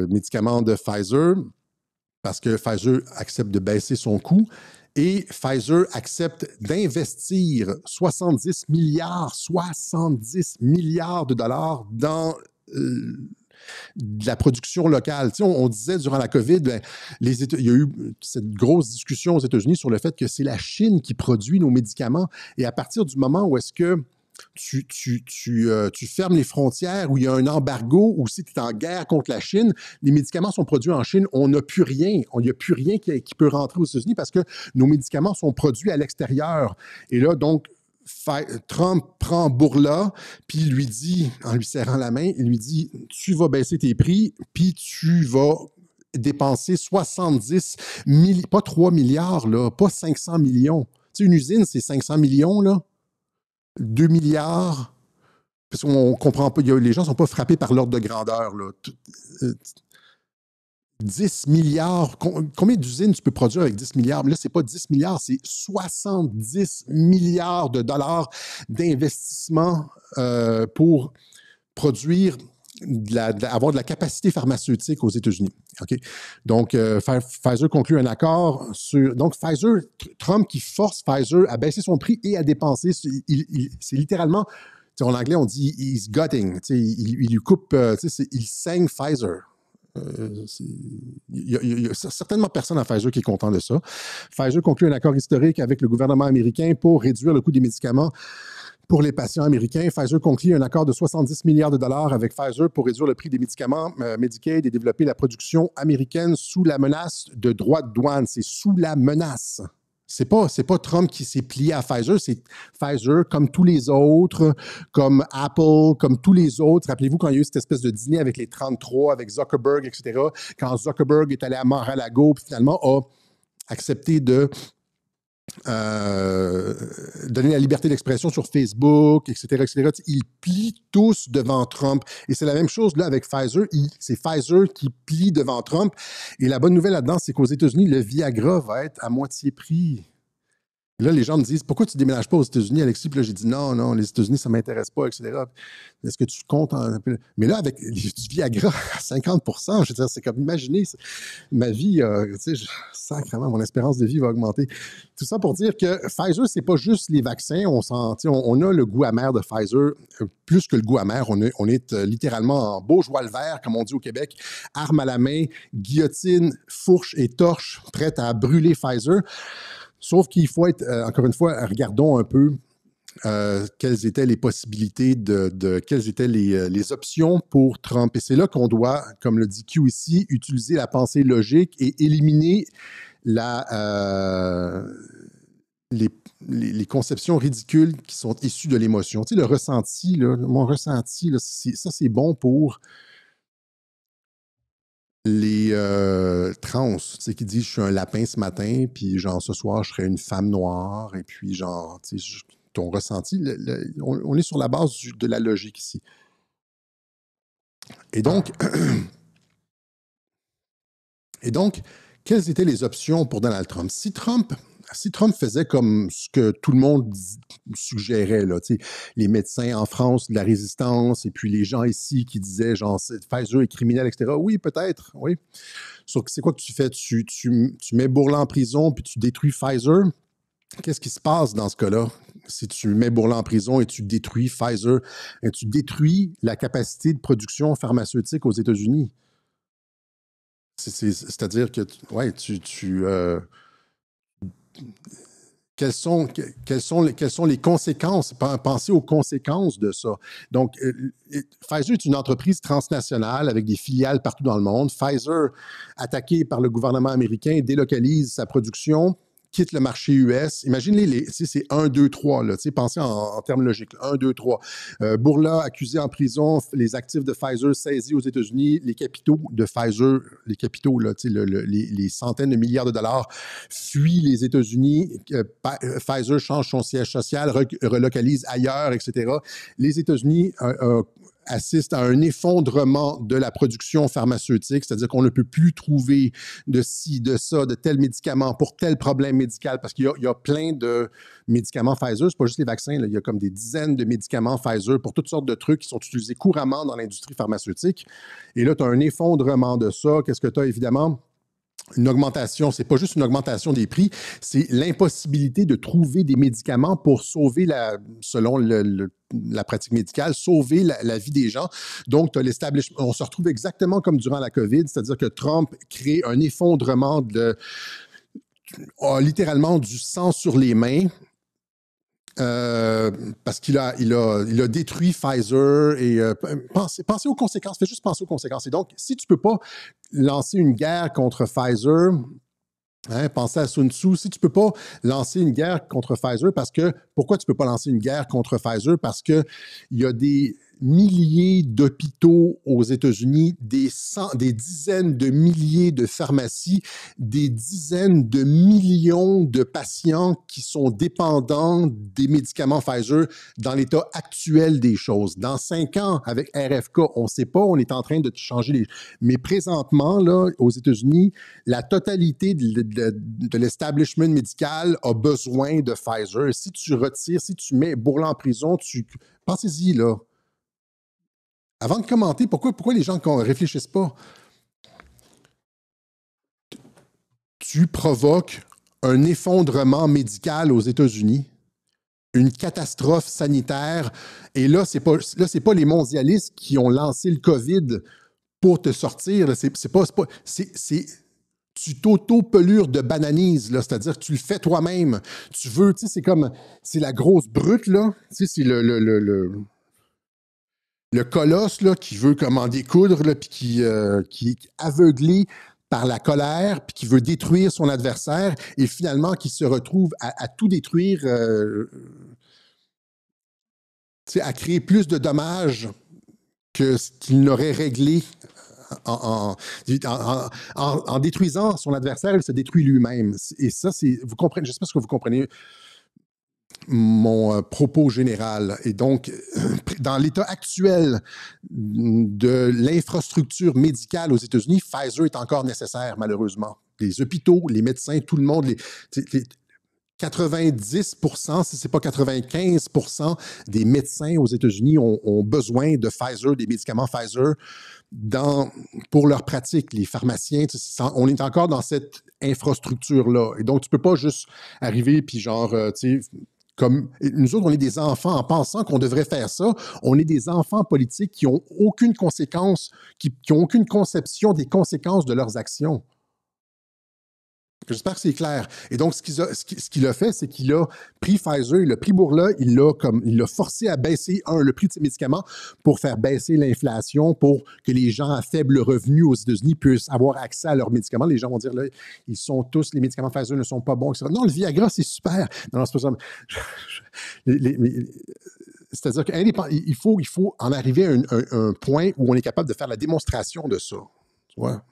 médicaments de Pfizer, parce que Pfizer accepte de baisser son coût. Et Pfizer accepte d'investir 70 milliards de dollars dans de la production locale. Tu sais, on disait durant la COVID, il y a eu cette grosse discussion aux États-Unis sur le fait que c'est la Chine qui produit nos médicaments. Et à partir du moment où est-ce que tu fermes les frontières, où il y a un embargo, ou si tu es en guerre contre la Chine, les médicaments sont produits en Chine, on n'a plus rien. Il n'y a plus rien qui peut rentrer aux États-Unis parce que nos médicaments sont produits à l'extérieur. Et là, donc, Trump prend Bourla, puis lui dit, en lui serrant la main, il lui dit, tu vas baisser tes prix, puis tu vas dépenser 70 milliards, pas 3 milliards, là, pas 500 millions. Tu sais, une usine, c'est 500 millions, là. 2 milliards, parce qu'on ne comprend pas, les gens ne sont pas frappés par l'ordre de grandeur. Là. 10 milliards, combien d'usines tu peux produire avec 10 milliards? Là, ce n'est pas 10 milliards, c'est 70 milliards de dollars d'investissement pour produire, avoir de la capacité pharmaceutique aux États-Unis. Okay? Donc, Pfizer conclut un accord sur... Donc, Trump qui force Pfizer à baisser son prix et à dépenser, c'est littéralement, en anglais, on dit « he's gutting », il lui coupe, il saigne Pfizer. Il y a certainement personne à Pfizer qui est content de ça. Pfizer conclut un accord historique avec le gouvernement américain pour réduire le coût des médicaments pour les patients américains. Pfizer conclut un accord de 70 milliards de dollars avec Pfizer pour réduire le prix des médicaments Medicaid et développer la production américaine sous la menace de droits de douane. C'est sous la menace. C'est pas Trump qui s'est plié à Pfizer, c'est Pfizer, comme tous les autres, comme Apple, comme tous les autres. Rappelez-vous quand il y a eu cette espèce de dîner avec les 33, avec Zuckerberg, etc., quand Zuckerberg est allé à Mar-a-Lago, puis finalement a accepté de donner la liberté d'expression sur Facebook, etc., etc. Ils plient tous devant Trump. Et c'est la même chose là avec Pfizer. C'est Pfizer qui plie devant Trump. Et la bonne nouvelle là-dedans, c'est qu'aux États-Unis, le Viagra va être à moitié prix. Là, les gens me disent, pourquoi tu ne déménages pas aux États-Unis, Alexis? Puis là, j'ai dit, non, les États-Unis, ça ne m'intéresse pas, etc. Est-ce que tu comptes en... Mais là, avec du Viagra à 50 %, je veux dire, c'est comme, imaginez, ma vie, tu sais, sacrément, mon espérance de vie va augmenter. Tout ça pour dire que Pfizer, c'est pas juste les vaccins. On a le goût amer de Pfizer, plus que le goût amer. On est littéralement en beau joie le vert, comme on dit au Québec, arme à la main, guillotine, fourche et torche, prête à brûler Pfizer. Sauf qu'il faut être, encore une fois, regardons un peu quelles étaient les possibilités, quelles étaient les options pour Trump. Et c'est là qu'on doit, comme le dit Q ici, utiliser la pensée logique et éliminer les conceptions ridicules qui sont issues de l'émotion. Tu sais, le ressenti, là, mon ressenti, là, ça c'est bon pour les trans, tu sais, qui disent « je suis un lapin ce matin, puis genre ce soir, je serai une femme noire », et puis genre, tu sais, ton ressenti, on est sur la base de la logique ici. Et donc, quelles étaient les options pour Donald Trump? Si Trump faisait comme ce que tout le monde suggérait, là, les médecins en France de la résistance, et puis les gens ici qui disaient, genre, Pfizer est criminel, etc. Oui, peut-être, oui. Sauf que c'est quoi que tu fais? Tu mets Bourla en prison, puis tu détruis Pfizer. Qu'est-ce qui se passe dans ce cas-là? Si tu mets Bourla en prison et tu détruis Pfizer, et tu détruis la capacité de production pharmaceutique aux États-Unis. C'est-à-dire que, ouais, quelles sont les conséquences? Pensez aux conséquences de ça. Donc, Pfizer est une entreprise transnationale avec des filiales partout dans le monde. Pfizer, attaqué par le gouvernement américain, délocalise sa production quitte le marché US. Imaginez, c'est 1, 2, 3, là, pensez en termes logiques. 1, 2, 3. Bourla accusé en prison, les actifs de Pfizer saisis aux États-Unis, les capitaux de Pfizer, les capitaux, là, les centaines de milliards de dollars fuient les États-Unis. Pfizer change son siège social, relocalise ailleurs, etc. Les États-Unis assiste à un effondrement de la production pharmaceutique, c'est-à-dire qu'on ne peut plus trouver de ci, de ça, de tel médicament pour tel problème médical, parce qu'il y a plein de médicaments Pfizer, c'est pas juste les vaccins, là, il y a comme des dizaines de médicaments Pfizer pour toutes sortes de trucs qui sont utilisés couramment dans l'industrie pharmaceutique. Et là, tu as un effondrement de ça. Qu'est-ce que tu as, évidemment? Une augmentation, c'est pas juste une augmentation des prix, c'est l'impossibilité de trouver des médicaments pour sauver, selon la pratique médicale, sauver la vie des gens. Donc, on se retrouve exactement comme durant la COVID, c'est-à-dire que Trump crée un effondrement littéralement du sang sur les mains. Parce qu'il a détruit Pfizer et pensez aux conséquences, faites juste penser aux conséquences. Et donc, si tu ne peux pas lancer une guerre contre Pfizer, pensez à Sun Tzu, si tu ne peux pas lancer une guerre contre Pfizer, pourquoi tu ne peux pas lancer une guerre contre Pfizer? Parce qu'il y a des milliers d'hôpitaux aux États-Unis, des dizaines de milliers de pharmacies, des dizaines de millions de patients qui sont dépendants des médicaments Pfizer dans l'état actuel des choses. Dans 5 ans, avec RFK, on ne sait pas, on est en train de changer les... Mais présentement, là, aux États-Unis, la totalité de l'establishment médical a besoin de Pfizer. Si tu retires, si tu mets Bourla en prison, pensez-y, là. Avant de commenter, pourquoi les gens ne réfléchissent pas? Tu provoques un effondrement médical aux États-Unis, une catastrophe sanitaire, et là, c'est pas les mondialistes qui ont lancé le COVID pour te sortir. Tu t'auto-pelures de bananise, là, c'est-à-dire que tu le fais toi-même. Tu veux, c'est la grosse brute, là, c'est le colosse là, qui veut en découdre, puis qui est aveuglé par la colère, puis qui veut détruire son adversaire, et finalement qui se retrouve à tout détruire, à créer plus de dommages que ce qu'il n'aurait réglé. En détruisant son adversaire, il se détruit lui-même. Et ça, vous comprenez, j'espère que vous comprenez mon propos général. Et donc, dans l'état actuel de l'infrastructure médicale aux États-Unis, Pfizer est encore nécessaire, malheureusement. Les hôpitaux, les médecins, tout le monde, 90%, si ce n'est pas 95% des médecins aux États-Unis ont besoin de Pfizer, des médicaments Pfizer pour leur pratique. Les pharmaciens, on est encore dans cette infrastructure-là. Et donc, tu ne peux pas juste arriver puis comme nous autres, on est des enfants en pensant qu'on devrait faire ça. On est des enfants politiques qui n'ont aucune conséquence, qui n'ont aucune conception des conséquences de leurs actions. J'espère que c'est clair. Et donc, ce qu'il a fait, c'est qu'il a pris Pfizer, il a pris Bourla, il l'a forcé à baisser, le prix de ses médicaments pour faire baisser l'inflation, pour que les gens à faible revenu aux États-Unis puissent avoir accès à leurs médicaments. Les gens vont dire, là, les médicaments Pfizer ne sont pas bons, etc. Non, le Viagra, c'est super. Non, c'est pas ça. C'est-à-dire qu'il faut en arriver à un point où on est capable de faire la démonstration de ça. Tu vois?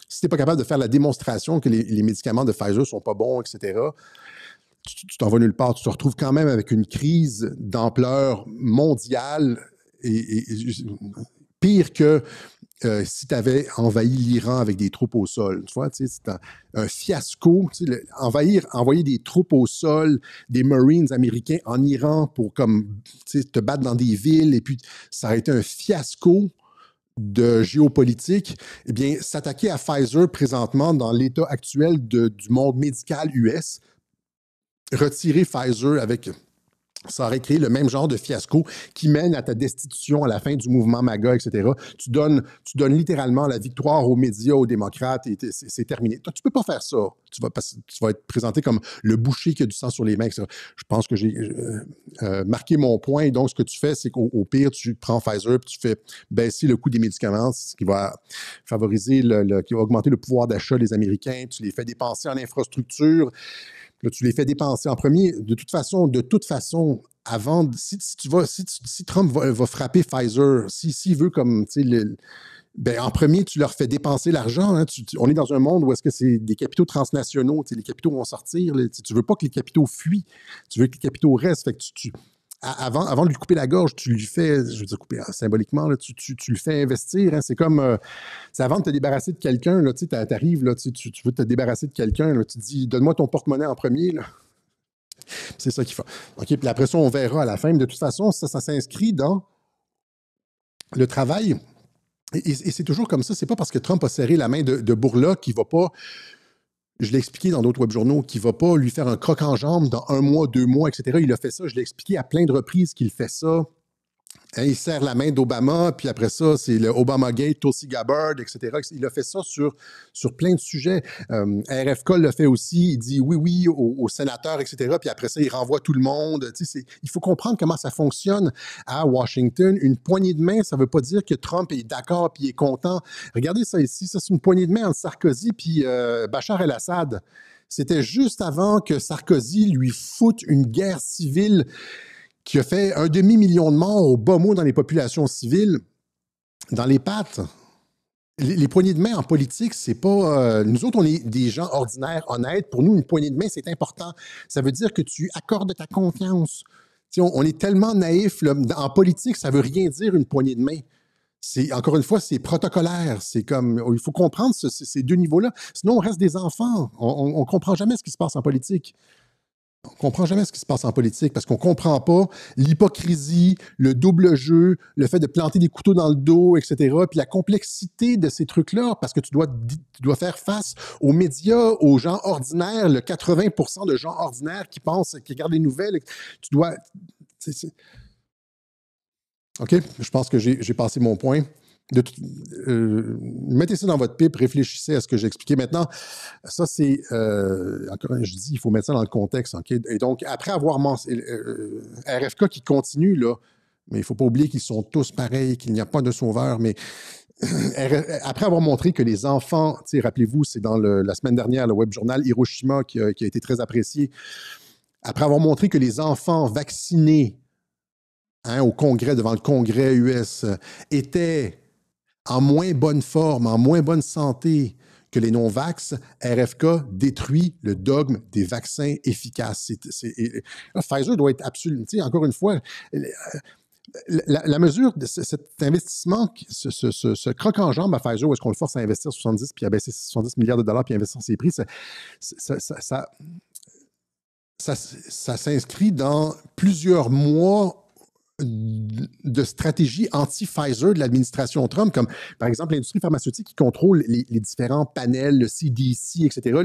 Si tu n'es pas capable de faire la démonstration que les médicaments de Pfizer ne sont pas bons, etc., tu t'en vas nulle part. Tu te retrouves quand même avec une crise d'ampleur mondiale et pire que si tu avais envahi l'Iran avec des troupes au sol. Tu vois, c'est un fiasco. Envoyer des troupes au sol, des Marines américains en Iran pour te battre dans des villes, et puis ça aurait été un fiasco de géopolitique, eh bien, s'attaquer à Pfizer présentement dans l'état actuel du monde médical US, retirer Pfizer ça aurait créé le même genre de fiasco qui mène à ta destitution à la fin du mouvement MAGA, etc. Tu donnes littéralement la victoire aux médias, aux démocrates, et c'est terminé. Toi, tu ne peux pas faire ça. Tu vas être présenté comme le boucher qui a du sang sur les mains, etc. Je pense que j'ai marqué mon point. Et donc, ce que tu fais, c'est qu'au pire, tu prends Pfizer et tu fais baisser le coût des médicaments, ce qui va favoriser, qui va augmenter le pouvoir d'achat des Américains. Tu les fais dépenser en infrastructure. Là, tu les fais dépenser en premier. De toute façon, avant, si Trump va frapper Pfizer, s'il veut comme, tu sais, ben, en premier, tu leur fais dépenser l'argent. Hein. On est dans un monde où est-ce que c'est des capitaux transnationaux. Les capitaux vont sortir. Là, tu ne veux pas que les capitaux fuient. Tu veux que les capitaux restent. Fait que avant de lui couper la gorge, tu lui fais, je veux dire couper symboliquement, là, tu le fais investir. Hein. C'est comme, c'est avant de te débarrasser de quelqu'un. Tu arrives, tu veux te débarrasser de quelqu'un. Là, tu te dis, donne-moi ton porte-monnaie en premier. Là. C'est ça qu'il faut. OK, puis après ça, on verra à la fin. Mais de toute façon, ça s'inscrit dans le travail. Et c'est toujours comme ça. C'est pas parce que Trump a serré la main de Bourla qu'il va pas, je l'ai expliqué dans d'autres webjournaux, qu'il va pas lui faire un croc en jambe dans 1 mois, 2 mois, etc. Il a fait ça. Je l'ai expliqué à plein de reprises qu'il fait ça. Hein, il serre la main d'Obama, puis après ça, c'est le Obamagate, Tulsi Gabbard, etc. Il a fait ça sur plein de sujets. RFK l'a fait aussi. Il dit oui aux sénateurs, etc. Puis après ça, il renvoie tout le monde. Il faut comprendre comment ça fonctionne à Washington. Une poignée de main, ça ne veut pas dire que Trump est d'accord puis il est content. Regardez ça ici. Ça, c'est une poignée de main entre Sarkozy puis Bachar el-Assad. C'était juste avant que Sarkozy lui foute une guerre civile qui a fait 1,5 million de morts au bas mot dans les populations civiles, dans les pattes. Les poignées de main en politique, c'est pas... nous autres, on est des gens ordinaires, honnêtes. Pour nous, une poignée de main, c'est important. Ça veut dire que tu accordes ta confiance. On est tellement naïfs. Là. En politique, ça veut rien dire une poignée de main. Encore une fois, c'est protocolaire. C'est comme... Il faut comprendre ces deux niveaux-là. Sinon, on reste des enfants. On ne comprend jamais ce qui se passe en politique. On ne comprend jamais ce qui se passe en politique parce qu'on ne comprend pas l'hypocrisie, le double jeu, le fait de planter des couteaux dans le dos, etc. Puis la complexité de ces trucs-là parce que tu dois faire face aux médias, aux gens ordinaires, le 80% de gens ordinaires qui pensent, qui regardent les nouvelles. Tu dois... OK? Je pense que j'ai passé mon point. Mettez ça dans votre pipe, réfléchissez à ce que j'ai expliqué. Maintenant, ça, c'est... encore, je dis, il faut mettre ça dans le contexte. Okay? Et donc, après avoir RFK qui continue, là, mais il ne faut pas oublier qu'ils sont tous pareils, qu'il n'y a pas de sauveur, mais après avoir montré que les enfants, rappelez-vous, c'est dans la semaine dernière, le web journal Hiroshima qui a été très apprécié, après avoir montré que les enfants vaccinés au Congrès, devant le Congrès US, étaient en moins bonne forme, en moins bonne santé que les non-vax, RFK détruit le dogme des vaccins efficaces. Pfizer doit être absolument... Encore une fois, la mesure de cet investissement, ce croc en jambe à Pfizer, où est-ce qu'on le force à investir 70 puis à baisser 70 milliards de dollars puis à investir ses prix, ça s'inscrit dans plusieurs mois de stratégie anti-Pfizer de l'administration Trump, comme par exemple l'industrie pharmaceutique qui contrôle les différents panels, le CDC, etc.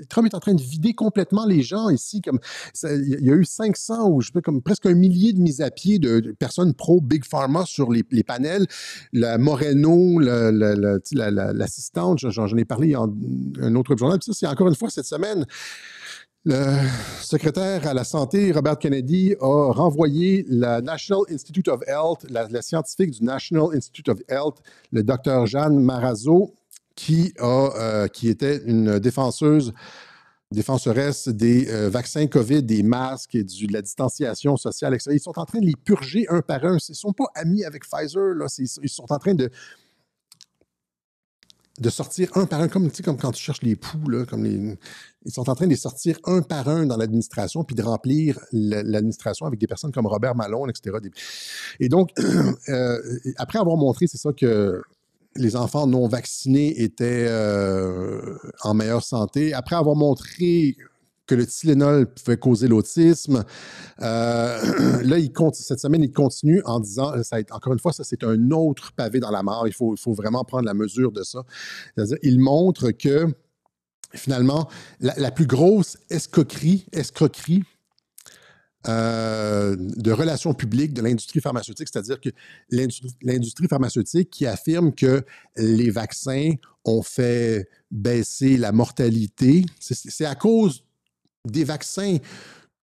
Trump est en train de vider complètement les gens ici. Il y a eu 500 ou comme presque 1 millier de mises à pied de personnes pro-Big Pharma sur les panels. La Moreno, l'assistante, j'en ai parlé dans un autre journal. Puis ça, c'est encore une fois cette semaine. Le secrétaire à la santé, Robert Kennedy, a renvoyé la National Institute of Health, la scientifique du National Institute of Health, le Dr Jeanne Marazzo, qui était une défenseresse des vaccins COVID, des masques et de la distanciation sociale, etc. Ils sont en train de les purger un par un. Ils ne sont pas amis avec Pfizer. Là. Ils sont en train de sortir un par un, comme quand tu cherches les poux, là, ils sont en train de les sortir un par un dans l'administration, puis de remplir l'administration avec des personnes comme Robert Malone, etc. Et donc, après avoir montré, c'est ça, que les enfants non vaccinés étaient en meilleure santé, après avoir montré que le Tylenol pouvait causer l'autisme. Là, cette semaine, il continue en disant, encore une fois, ça, c'est un autre pavé dans la mare. Il faut vraiment prendre la mesure de ça. C'est-à-dire, il montre que, finalement, la plus grosse escroquerie de relations publiques de l'industrie pharmaceutique, c'est-à-dire que l'industrie pharmaceutique qui affirme que les vaccins ont fait baisser la mortalité, c'est à cause des vaccins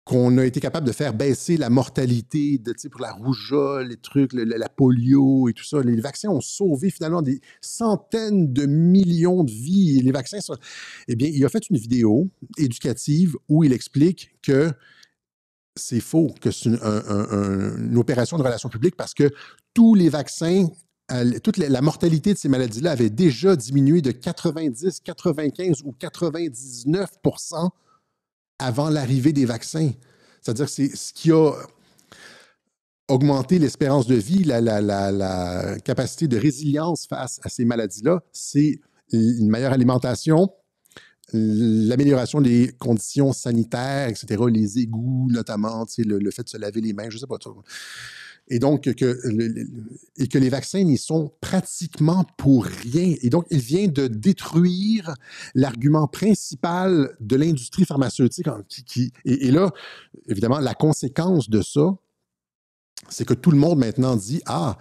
qu'on a été capable de faire baisser la mortalité pour la rougeole, les trucs, la polio et tout ça. Les vaccins ont sauvé finalement des centaines de millions de vies. Les vaccins sont... Eh bien, il a fait une vidéo éducative où il explique que c'est faux, que c'est une opération de relations publiques parce que tous les vaccins, toute la mortalité de ces maladies-là avait déjà diminué de 90, 95 ou 99% avant l'arrivée des vaccins. C'est-à-dire que c'est ce qui a augmenté l'espérance de vie, la capacité de résilience face à ces maladies-là, c'est une meilleure alimentation, l'amélioration des conditions sanitaires, etc., les égouts notamment, le fait de se laver les mains, je ne sais pas trop. Et donc, que les vaccins n'y sont pratiquement pour rien. Et donc, il vient de détruire l'argument principal de l'industrie pharmaceutique. Et là, évidemment, la conséquence de ça, c'est que tout le monde maintenant dit « Ah,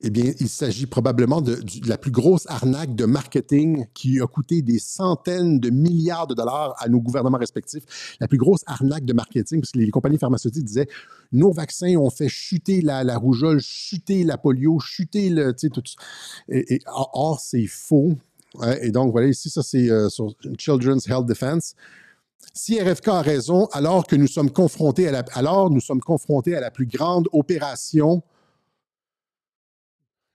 eh bien, il s'agit probablement de la plus grosse arnaque de marketing qui a coûté des centaines de milliards de dollars à nos gouvernements respectifs. La plus grosse arnaque de marketing, parce que les compagnies pharmaceutiques disaient nos vaccins ont fait chuter la rougeole, chuter la polio, chuter le... Tout, or, c'est faux. Et donc, voilà, ici, ça, c'est sur Children's Health Defense. Si RFK a raison, alors nous sommes confrontés à la plus grande opération,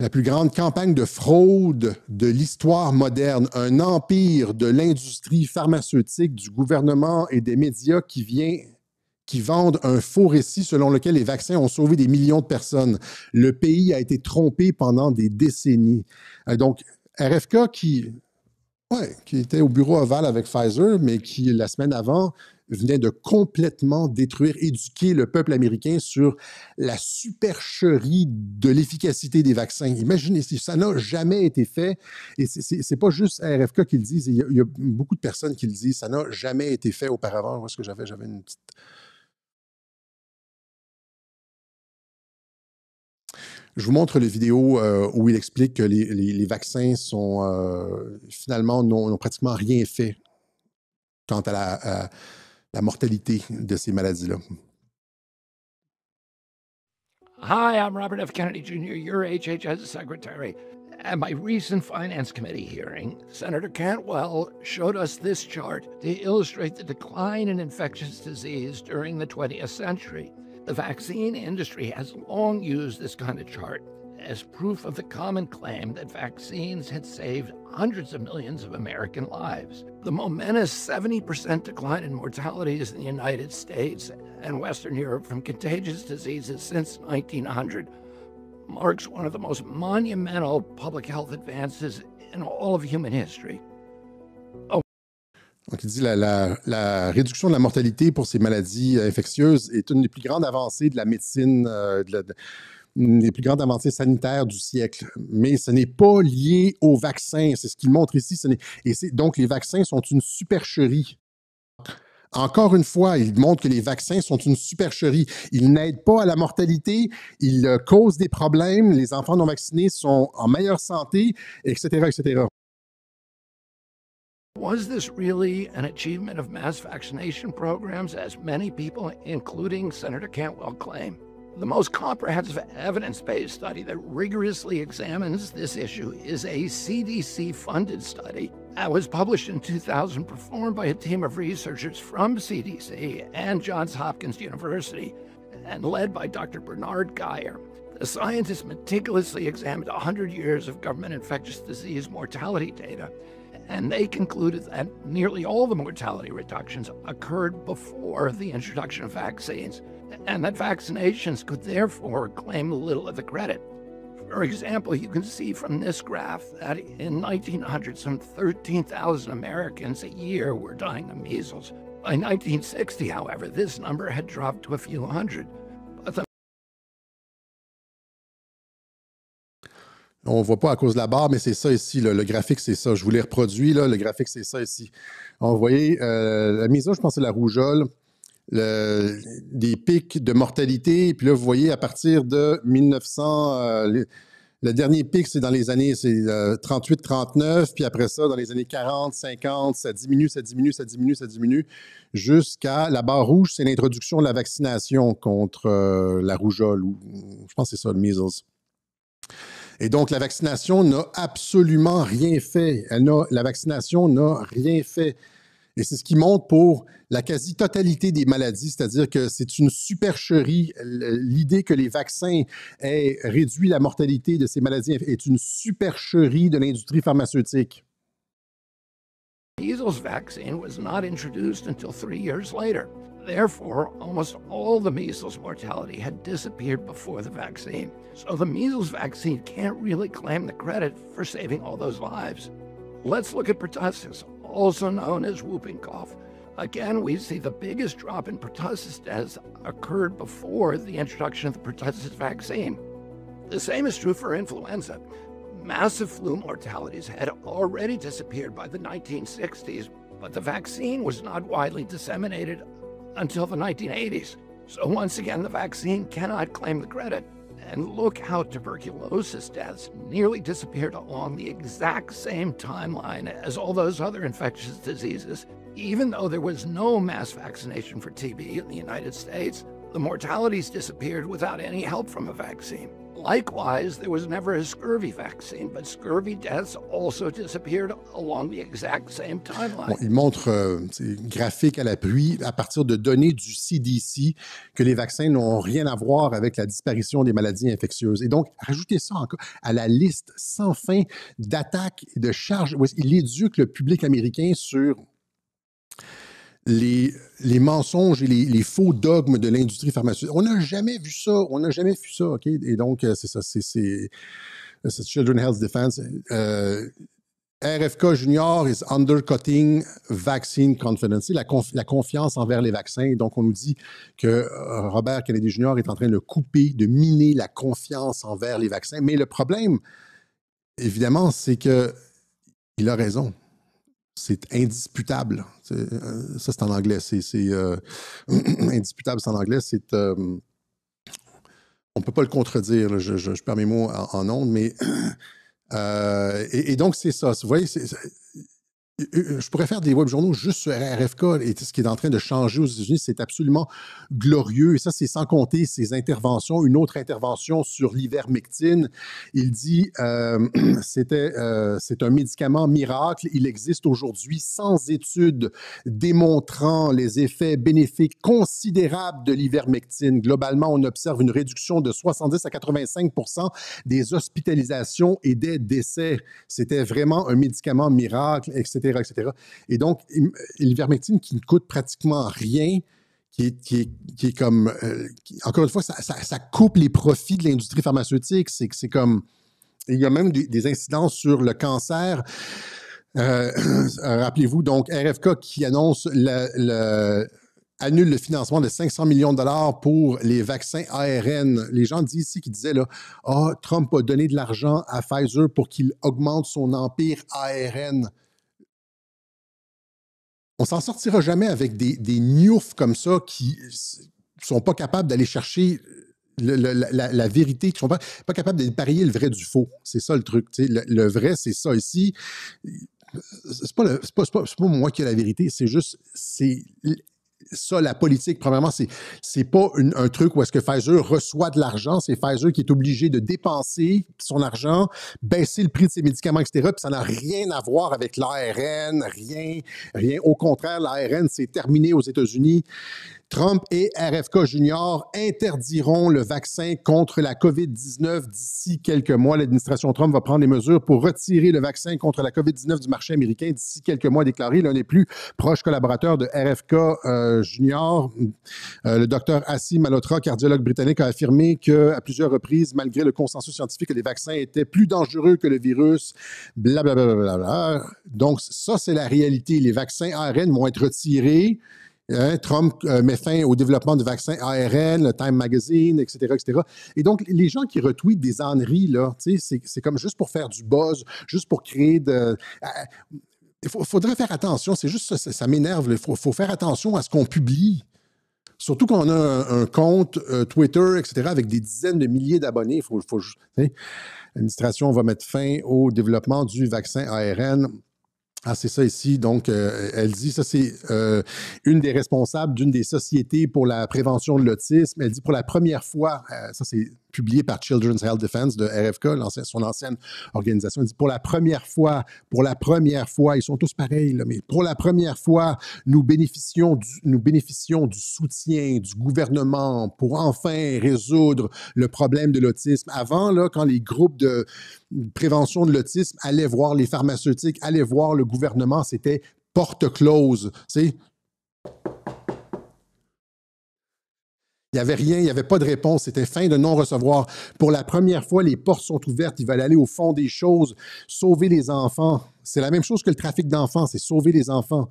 la plus grande campagne de fraude de l'histoire moderne, un empire de l'industrie pharmaceutique, du gouvernement et des médias qui vendent un faux récit selon lequel les vaccins ont sauvé des millions de personnes. Le pays a été trompé pendant des décennies. Donc, RFK qui était au bureau ovale avec Pfizer, mais qui, la semaine avant, venait de complètement détruire, éduquer le peuple américain sur la supercherie de l'efficacité des vaccins. Imaginez, ça n'a jamais été fait. Et c'est pas juste RFK qui le dit, il y a beaucoup de personnes qui le disent, ça n'a jamais été fait auparavant. Où est-ce que j'avais une petite... Je vous montre la vidéo où il explique que les vaccins finalement n'ont pratiquement rien fait quant à la mortalité de ces maladies-là. Hi, I'm Robert F. Kennedy Jr., your HHS secretary. At my recent Finance Committee hearing, Senator Cantwell showed us this chart to illustrate the decline in infectious disease during the 20th century. The vaccine industry has long used this kind of chart as proof of the common claim that vaccines had saved hundreds of millions of American lives. The momentous 70% decline in mortalities in the United States and Western Europe from contagious diseases since 1900 marks one of the most monumental public health advances in all of human history. Donc, il dit la réduction de la mortalité pour ces maladies infectieuses est une des plus grandes avancées de la médecine, une des plus grandes avancées sanitaires du siècle. Mais ce n'est pas lié aux vaccins. C'est ce qu'il montre ici. Donc, les vaccins sont une supercherie. Encore une fois, il montre que les vaccins sont une supercherie. Ils n'aident pas à la mortalité, ils causent des problèmes, les enfants non vaccinés sont en meilleure santé, etc., etc. Was this really an achievement of mass vaccination programs, as many people, including Senator Cantwell, claim? The most comprehensive evidence-based study that rigorously examines this issue is a CDC-funded study that was published in 2000, performed by a team of researchers from CDC and Johns Hopkins University, and led by Dr. Bernard Geyer. The scientists meticulously examined 100 years of government infectious disease mortality data, and they concluded that nearly all the mortality reductions occurred before the introduction of vaccines, and that vaccinations could therefore claim little of the credit. For example, you can see from this graph that in 1900, some 13,000 Americans a year were dying of measles. By 1960, however, this number had dropped to a few hundred. On ne voit pas à cause de la barre, mais c'est ça ici. Là. Le graphique, c'est ça. Je vous l'ai reproduit. Là. Le graphique, c'est ça ici. Vous voyez, la mise, je pense que c'est la rougeole, des pics de mortalité. Puis là, vous voyez, à partir de 1900, Le dernier pic, c'est dans les années 38-39, puis après ça, dans les années 40-50, ça diminue, ça diminue, ça diminue, ça diminue, jusqu'à la barre rouge, c'est l'introduction de la vaccination contre la rougeole, ou je pense que c'est ça, le measles. Et donc, la vaccination n'a absolument rien fait. La vaccination n'a rien fait. Et c'est ce qui montre pour la quasi-totalité des maladies, c'est-à-dire que c'est une supercherie. L'idée que les vaccins aient réduit la mortalité de ces maladies est une supercherie de l'industrie pharmaceutique. The measles vaccine was not introduced until 3 years later. Therefore, almost all the measles mortality had disappeared before the vaccine. So the measles vaccine can't really claim the credit for saving all those lives. Let's look at pertussis, also known as whooping cough. Again, we see the biggest drop in pertussis deaths occurred before the introduction of the pertussis vaccine. The same is true for influenza. Massive flu mortalities had already disappeared by the 1960s, but the vaccine was not widely disseminated until the 1980s. So once again, the vaccine cannot claim the credit. And look how tuberculosis deaths nearly disappeared along the exact same timeline as all those other infectious diseases. Even though there was no mass vaccination for TB in the United States, the mortalities disappeared without any help from a vaccine. Likewise, there was never a scurvy vaccine, but scurvy deaths also disappeared along the exact same timeline. Bon, il montre, graphique à l'appui, à partir de données du CDC, que les vaccins n'ont rien à voir avec la disparition des maladies infectieuses. Et donc, rajoutez ça encore à la liste sans fin d'attaques et de charges. Il éduque le public américain sur les mensonges et les faux dogmes de l'industrie pharmaceutique. On n'a jamais vu ça. On n'a jamais vu ça, OK? Et donc, c'est ça, c'est Children's Health Defense. RFK Junior is undercutting vaccine confidence, la confiance envers les vaccins. Donc, on nous dit que Robert Kennedy Jr. est en train de couper, de miner la confiance envers les vaccins. Mais le problème, évidemment, c'est qu'il a raison. C'est indisputable. Ça, c'est en anglais. Indisputable, c'est en anglais. On ne peut pas le contredire. Là, je perds mes mots en ondes, mais... et donc, c'est ça. Vous voyez, je pourrais faire des webjournaux juste sur RFK et ce qui est en train de changer aux États-Unis, c'est absolument glorieux. Et ça, c'est sans compter ses interventions. Une autre intervention sur l'ivermectine. Il dit c'est un médicament miracle. Il existe aujourd'hui 100 études démontrant les effets bénéfiques considérables de l'ivermectine. Globalement, on observe une réduction de 70 à 85 des hospitalisations et des décès. C'était vraiment un médicament miracle, etc. etc. Et donc, l'ivermectine qui ne coûte pratiquement rien, qui est comme... encore une fois, ça coupe les profits de l'industrie pharmaceutique. C'est comme... Il y a même des incidences sur le cancer. Rappelez-vous, donc, RFK qui annonce annule le financement de 500 millions de dollars pour les vaccins ARN. Les gens disent ici qui disaient là, Trump a donné de l'argent à Pfizer pour qu'il augmente son empire ARN. On s'en sortira jamais avec des gnoufs comme ça qui sont pas capables d'aller chercher la vérité, qui sont pas capables de parier le vrai du faux. C'est ça le truc. Le vrai, c'est ça ici. C'est pas moi qui ai la vérité, c'est juste... Ça, la politique, premièrement, c'est pas un truc où est-ce que Pfizer reçoit de l'argent, c'est Pfizer qui est obligé de dépenser son argent, baisser le prix de ses médicaments, etc. Puis ça n'a rien à voir avec l'ARN, rien. Au contraire, l'ARN, c'est terminé aux États-Unis. Trump et RFK Junior interdiront le vaccin contre la COVID-19 d'ici quelques mois. L'administration Trump va prendre des mesures pour retirer le vaccin contre la COVID-19 du marché américain d'ici quelques mois, déclaré l'un des plus proches collaborateurs de RFK Junior. Le docteur Assim Malhotra, cardiologue britannique, a affirmé qu'à plusieurs reprises, malgré le consensus scientifique, que les vaccins étaient plus dangereux que le virus, blablabla. Donc, ça, c'est la réalité. Les vaccins ARN vont être retirés. Trump met fin au développement de vaccins ARN, le Time Magazine, etc., etc. Et donc, les gens qui retweetent des âneries, là, c'est comme juste pour faire du buzz, juste pour créer de... Il faudrait faire attention, c'est juste ça m'énerve. Il faut faire attention à ce qu'on publie surtout quand on a un compte Twitter, etc., avec des dizaines de milliers d'abonnés, l'administration va mettre fin au développement du vaccin ARN. Ah, c'est ça ici. Donc, elle dit, ça, c'est une des responsables d'une des sociétés pour la prévention de l'autisme. Elle dit, pour la première fois, ça, c'est publié par Children's Health Defense de RFK, son ancienne organisation. Elle dit, pour la première fois, ils sont tous pareils, là, mais pour la première fois, nous bénéficions du soutien du gouvernement pour enfin résoudre le problème de l'autisme. Avant, là, quand les groupes de prévention de l'autisme allaient voir les pharmaceutiques, allaient voir le gouvernement, c'était porte close. Tu sais? Il n'y avait rien, il n'y avait pas de réponse, c'était fin de non-recevoir. Pour la première fois, les portes sont ouvertes, ils veulent aller au fond des choses, sauver les enfants. C'est la même chose que le trafic d'enfants, c'est sauver les enfants.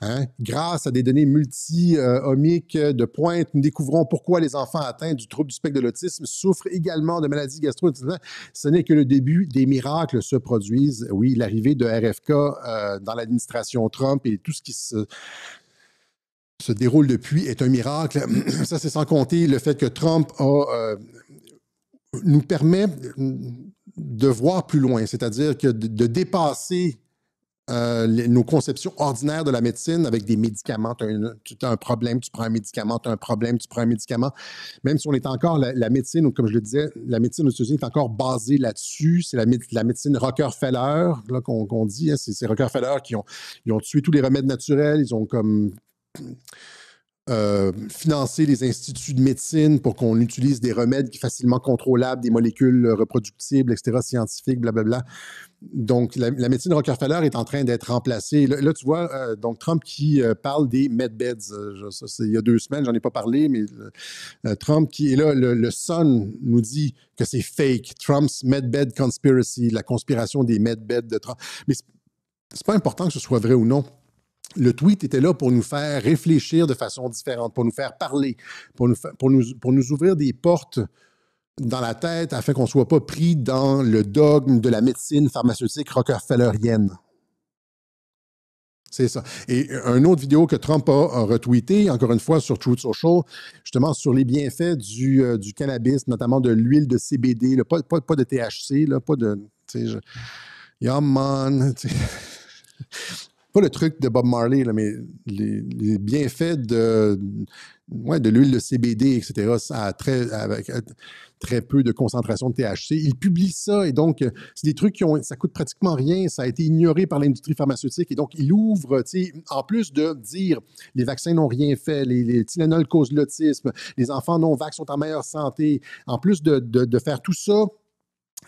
Hein? Grâce à des données multi-omiques de pointe, nous découvrons pourquoi les enfants atteints du trouble du spectre de l'autisme souffrent également de maladies gastro-intestinales. Ce n'est que le début, des miracles se produisent. Oui, l'arrivée de RFK dans l'administration Trump et tout ce qui se déroule depuis est un miracle. Ça, c'est sans compter le fait que Trump nous permet de voir plus loin, c'est-à-dire que de dépasser nos conceptions ordinaires de la médecine avec des médicaments. Tu as un problème, tu prends un médicament, tu as un problème, tu prends un médicament. Même si on est encore, la médecine, comme je le disais, la médecine aux États-Unis est encore basée là-dessus. C'est la médecine Rockefeller là, qu'on dit. Hein, c'est Rockefeller qui ont tué tous les remèdes naturels. Ils ont comme financer les instituts de médecine pour qu'on utilise des remèdes facilement contrôlables, des molécules reproductibles, etc., scientifiques, blablabla. Donc, la médecine Rockefeller est en train d'être remplacée. Là, tu vois, donc Trump qui parle des medbeds. Il y a 2 semaines, j'en ai pas parlé, mais Trump qui est là, le Sun nous dit que c'est fake. Trump's medbed conspiracy, la conspiration des medbeds de Trump. Mais c'est pas important que ce soit vrai ou non. Le tweet était là pour nous faire réfléchir de façon différente, pour nous faire parler, pour nous ouvrir des portes dans la tête afin qu'on ne soit pas pris dans le dogme de la médecine pharmaceutique rockefellerienne. C'est ça. Et une autre vidéo que Trump a retweetée, encore une fois, sur Truth Social, justement sur les bienfaits du cannabis, notamment de l'huile de CBD, là, pas de THC, là, pas de... Yeah, man... Pas le truc de Bob Marley, là, mais les bienfaits de l'huile de CBD, etc., ça a avec très peu de concentration de THC. Il publie ça, et donc, c'est des trucs ça coûte pratiquement rien, ça a été ignoré par l'industrie pharmaceutique, et donc, il ouvre, en plus de dire les vaccins n'ont rien fait, les Tylenol causent l'autisme, les enfants non-vax sont en meilleure santé, en plus de faire tout ça,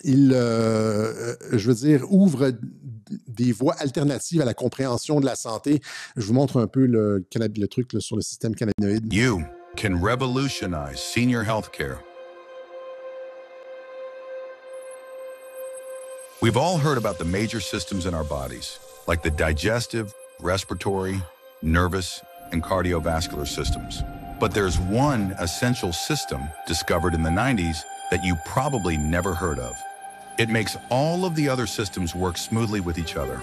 il, je veux dire, ouvre des voies alternatives à la compréhension de la santé. Je vous montre un peu le truc là, sur le système cannabinoïde. You can revolutionize senior healthcare. We've all heard about the major systems in our bodies, like the digestive, respiratory, nervous, and cardiovascular systems. But there's one essential system discovered in the 90s that you probably never heard of. It makes all of the other systems work smoothly with each other.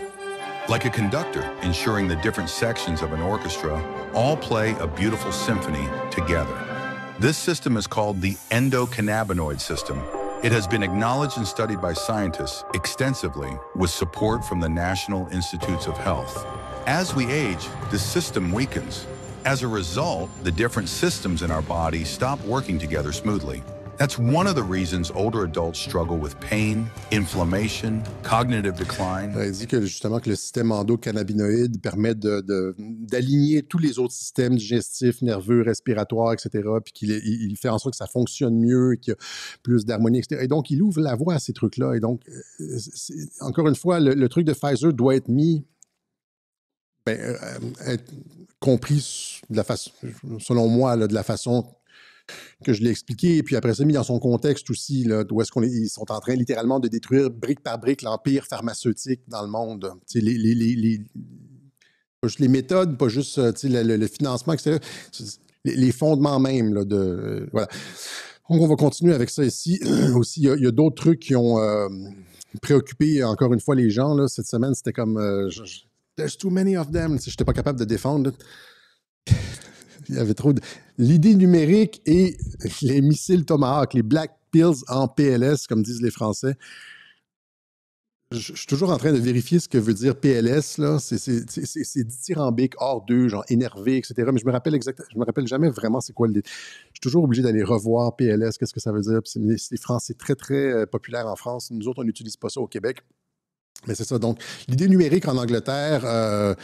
Like a conductor, ensuring the different sections of an orchestra all play a beautiful symphony together. This system is called the endocannabinoid system. It has been acknowledged and studied by scientists extensively with support from the National Institutes of Health. As we age, the system weakens. As a result, the different systems in our body stop working together smoothly. That's one of the reasons older adults struggle with pain, inflammation, cognitive decline. Il dit que justement que le système endocannabinoïde permet d'aligner tous les autres systèmes digestifs, nerveux, respiratoires, etc. Puis qu'il fait en sorte que ça fonctionne mieux, qu'il y a plus d'harmonie, etc. Et donc, il ouvre la voie à ces trucs-là. Et donc, encore une fois, le truc de Pfizer doit être mis, être compris de la façon, selon moi, là, de la façon que je l'ai expliqué, et puis après ça, mis dans son contexte aussi, là, où est-ce qu'ils sont en train littéralement de détruire brique par brique l'empire pharmaceutique dans le monde. Pas juste les méthodes, pas juste le financement, etc. Les fondements même. Là, voilà. Donc, on va continuer avec ça ici. Aussi, il y a d'autres trucs qui ont préoccupé, encore une fois, les gens. Là, cette semaine, c'était comme... There's too many of them. Je n'étais pas capable de défendre. Là. Il y avait trop de... L'idée numérique et les missiles Tomahawk, les Black Pills en PLS, comme disent les Français. Je suis toujours en train de vérifier ce que veut dire PLS, là. C'est dithyrambique, hors d'eux, genre énervé, etc. Mais je me rappelle jamais vraiment c'est quoi le... Je suis toujours obligé d'aller revoir PLS, qu'est-ce que ça veut dire. C'est très, très populaire en France. Nous autres, on n'utilise pas ça au Québec. Mais c'est ça. Donc, l'idée numérique en Angleterre,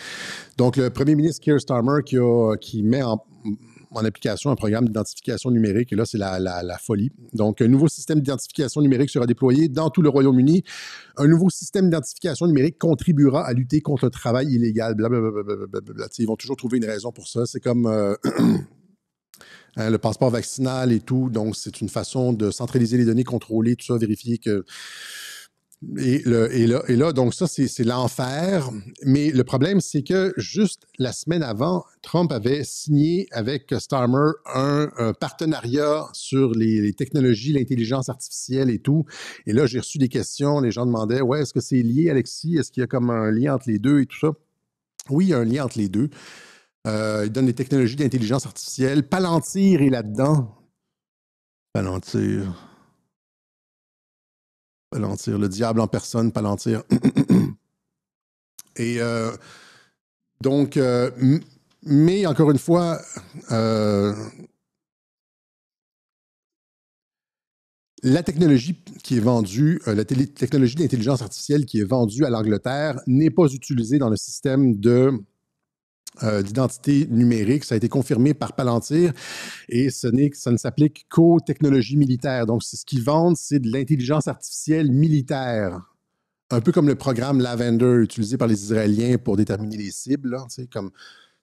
donc le premier ministre Keir Starmer qui met en application un programme d'identification numérique. Et là, c'est la folie. Donc, un nouveau système d'identification numérique sera déployé dans tout le Royaume-Uni. Un nouveau système d'identification numérique contribuera à lutter contre le travail illégal. Blablabla. Ils vont toujours trouver une raison pour ça. C'est comme le passeport vaccinal et tout. Donc, c'est une façon de centraliser les données, contrôler tout ça, vérifier que... Et là, donc ça, c'est l'enfer. Mais le problème, c'est que juste la semaine avant, Trump avait signé avec Starmer un partenariat sur les technologies, l'intelligence artificielle et tout. Et là, j'ai reçu des questions. Les gens demandaient, ouais, est-ce que c'est lié, Alexis? Est-ce qu'il y a comme un lien entre les deux et tout ça? Oui, il y a un lien entre les deux. Il donne des technologies d'intelligence artificielle. Palantir est là-dedans. Palantir, le diable en personne, Palantir. Et donc, mais encore une fois, la technologie qui est vendue, la technologie d'intelligence artificielle qui est vendue à l'Angleterre n'est pas utilisée dans le système d'identité numérique. Ça a été confirmé par Palantir et ça ne s'applique qu'aux technologies militaires. Donc, ce qu'ils vendent, c'est de l'intelligence artificielle militaire. Un peu comme le programme Lavender utilisé par les Israéliens pour déterminer les cibles. Là, tu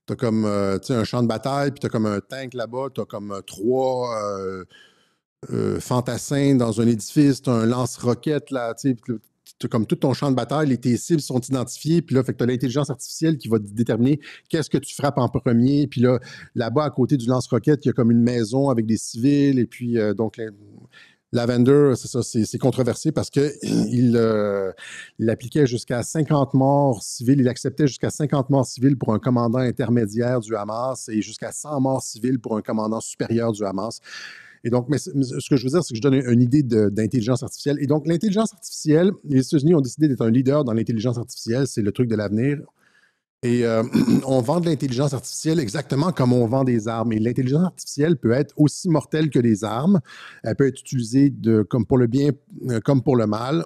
as comme un champ de bataille, puis tu as comme un tank là-bas, tu as comme 3 fantassins dans un édifice, tu as un lance-roquette là, tu as comme tout ton champ de bataille, tes cibles sont identifiées, puis là, tu as l'intelligence artificielle qui va déterminer qu'est-ce que tu frappes en premier, puis là-bas, à côté du lance-roquette, il y a comme une maison avec des civils, et puis donc Lavender, c'est ça, c'est controversé parce qu'il appliquait jusqu'à 50 morts civiles, il acceptait jusqu'à 50 morts civiles pour un commandant intermédiaire du Hamas et jusqu'à 100 morts civiles pour un commandant supérieur du Hamas. Et donc, mais ce que je veux dire, c'est que je donne une idée d'intelligence artificielle. Et donc, l'intelligence artificielle, les États-Unis ont décidé d'être un leader dans l'intelligence artificielle. C'est le truc de l'avenir. Et on vend de l'intelligence artificielle exactement comme on vend des armes. Et l'intelligence artificielle peut être aussi mortelle que les armes. Elle peut être utilisée comme pour le bien, comme pour le mal.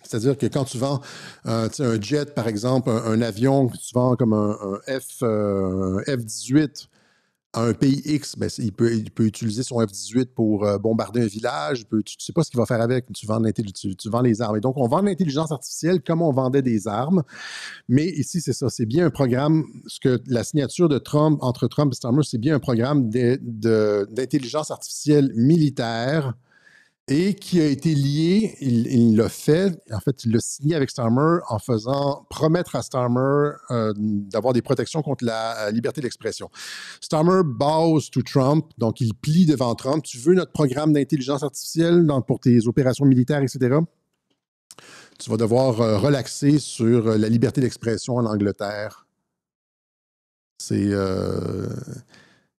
C'est-à-dire que quand tu vends un jet, par exemple, un avion, tu vends comme un F-18 à un pays X, ben, il peut utiliser son F-18 pour bombarder un village. Tu ne sais pas ce qu'il va faire avec. Tu vends les armes. Et donc, on vend l'intelligence artificielle comme on vendait des armes. Mais ici, c'est ça. C'est bien un programme. La signature de Trump, entre Trump et Starmer, c'est bien un programme d'intelligence artificielle militaire et qui a été lié, il l'a fait, en fait, il l'a signé avec Starmer en faisant promettre à Starmer d'avoir des protections contre la liberté d'expression. Starmer bows to Trump, donc il plie devant Trump. Tu veux notre programme d'intelligence artificielle pour tes opérations militaires, etc.? Tu vas devoir relaxer sur la liberté d'expression en Angleterre.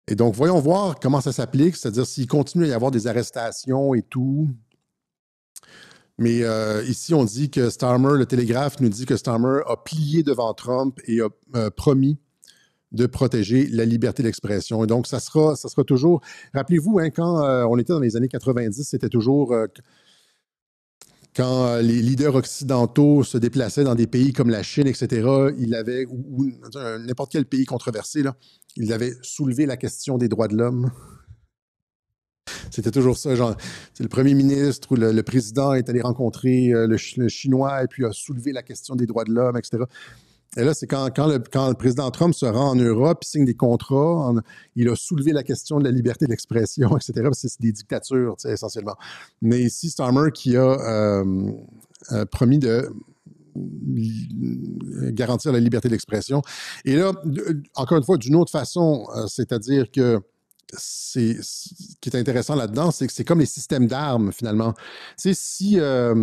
Et donc, voyons voir comment ça s'applique, c'est-à-dire s'il continue à y avoir des arrestations et tout. Mais ici, on dit que Starmer, le Télégraphe nous dit que Starmer a plié devant Trump et a promis de protéger la liberté d'expression. Et donc, ça sera toujours... Rappelez-vous, hein, quand on était dans les années 90, c'était toujours... quand les leaders occidentaux se déplaçaient dans des pays comme la Chine, etc., il avait, ou n'importe quel pays controversé, là, il avait soulevé la question des droits de l'homme. C'était toujours ça, genre, le premier ministre ou le président est allé rencontrer le Chinois et puis a soulevé la question des droits de l'homme, etc. Et là, c'est quand le président Trump se rend en Europe, il signe des contrats, il a soulevé la question de la liberté d'expression, etc. Parce que c'est des dictatures, essentiellement. Mais ici, Starmer qui a promis de garantir la liberté d'expression. Et là, encore une fois, d'une autre façon, c'est-à-dire que ce qui est intéressant là-dedans, c'est que c'est comme les systèmes d'armes, finalement. Tu sais,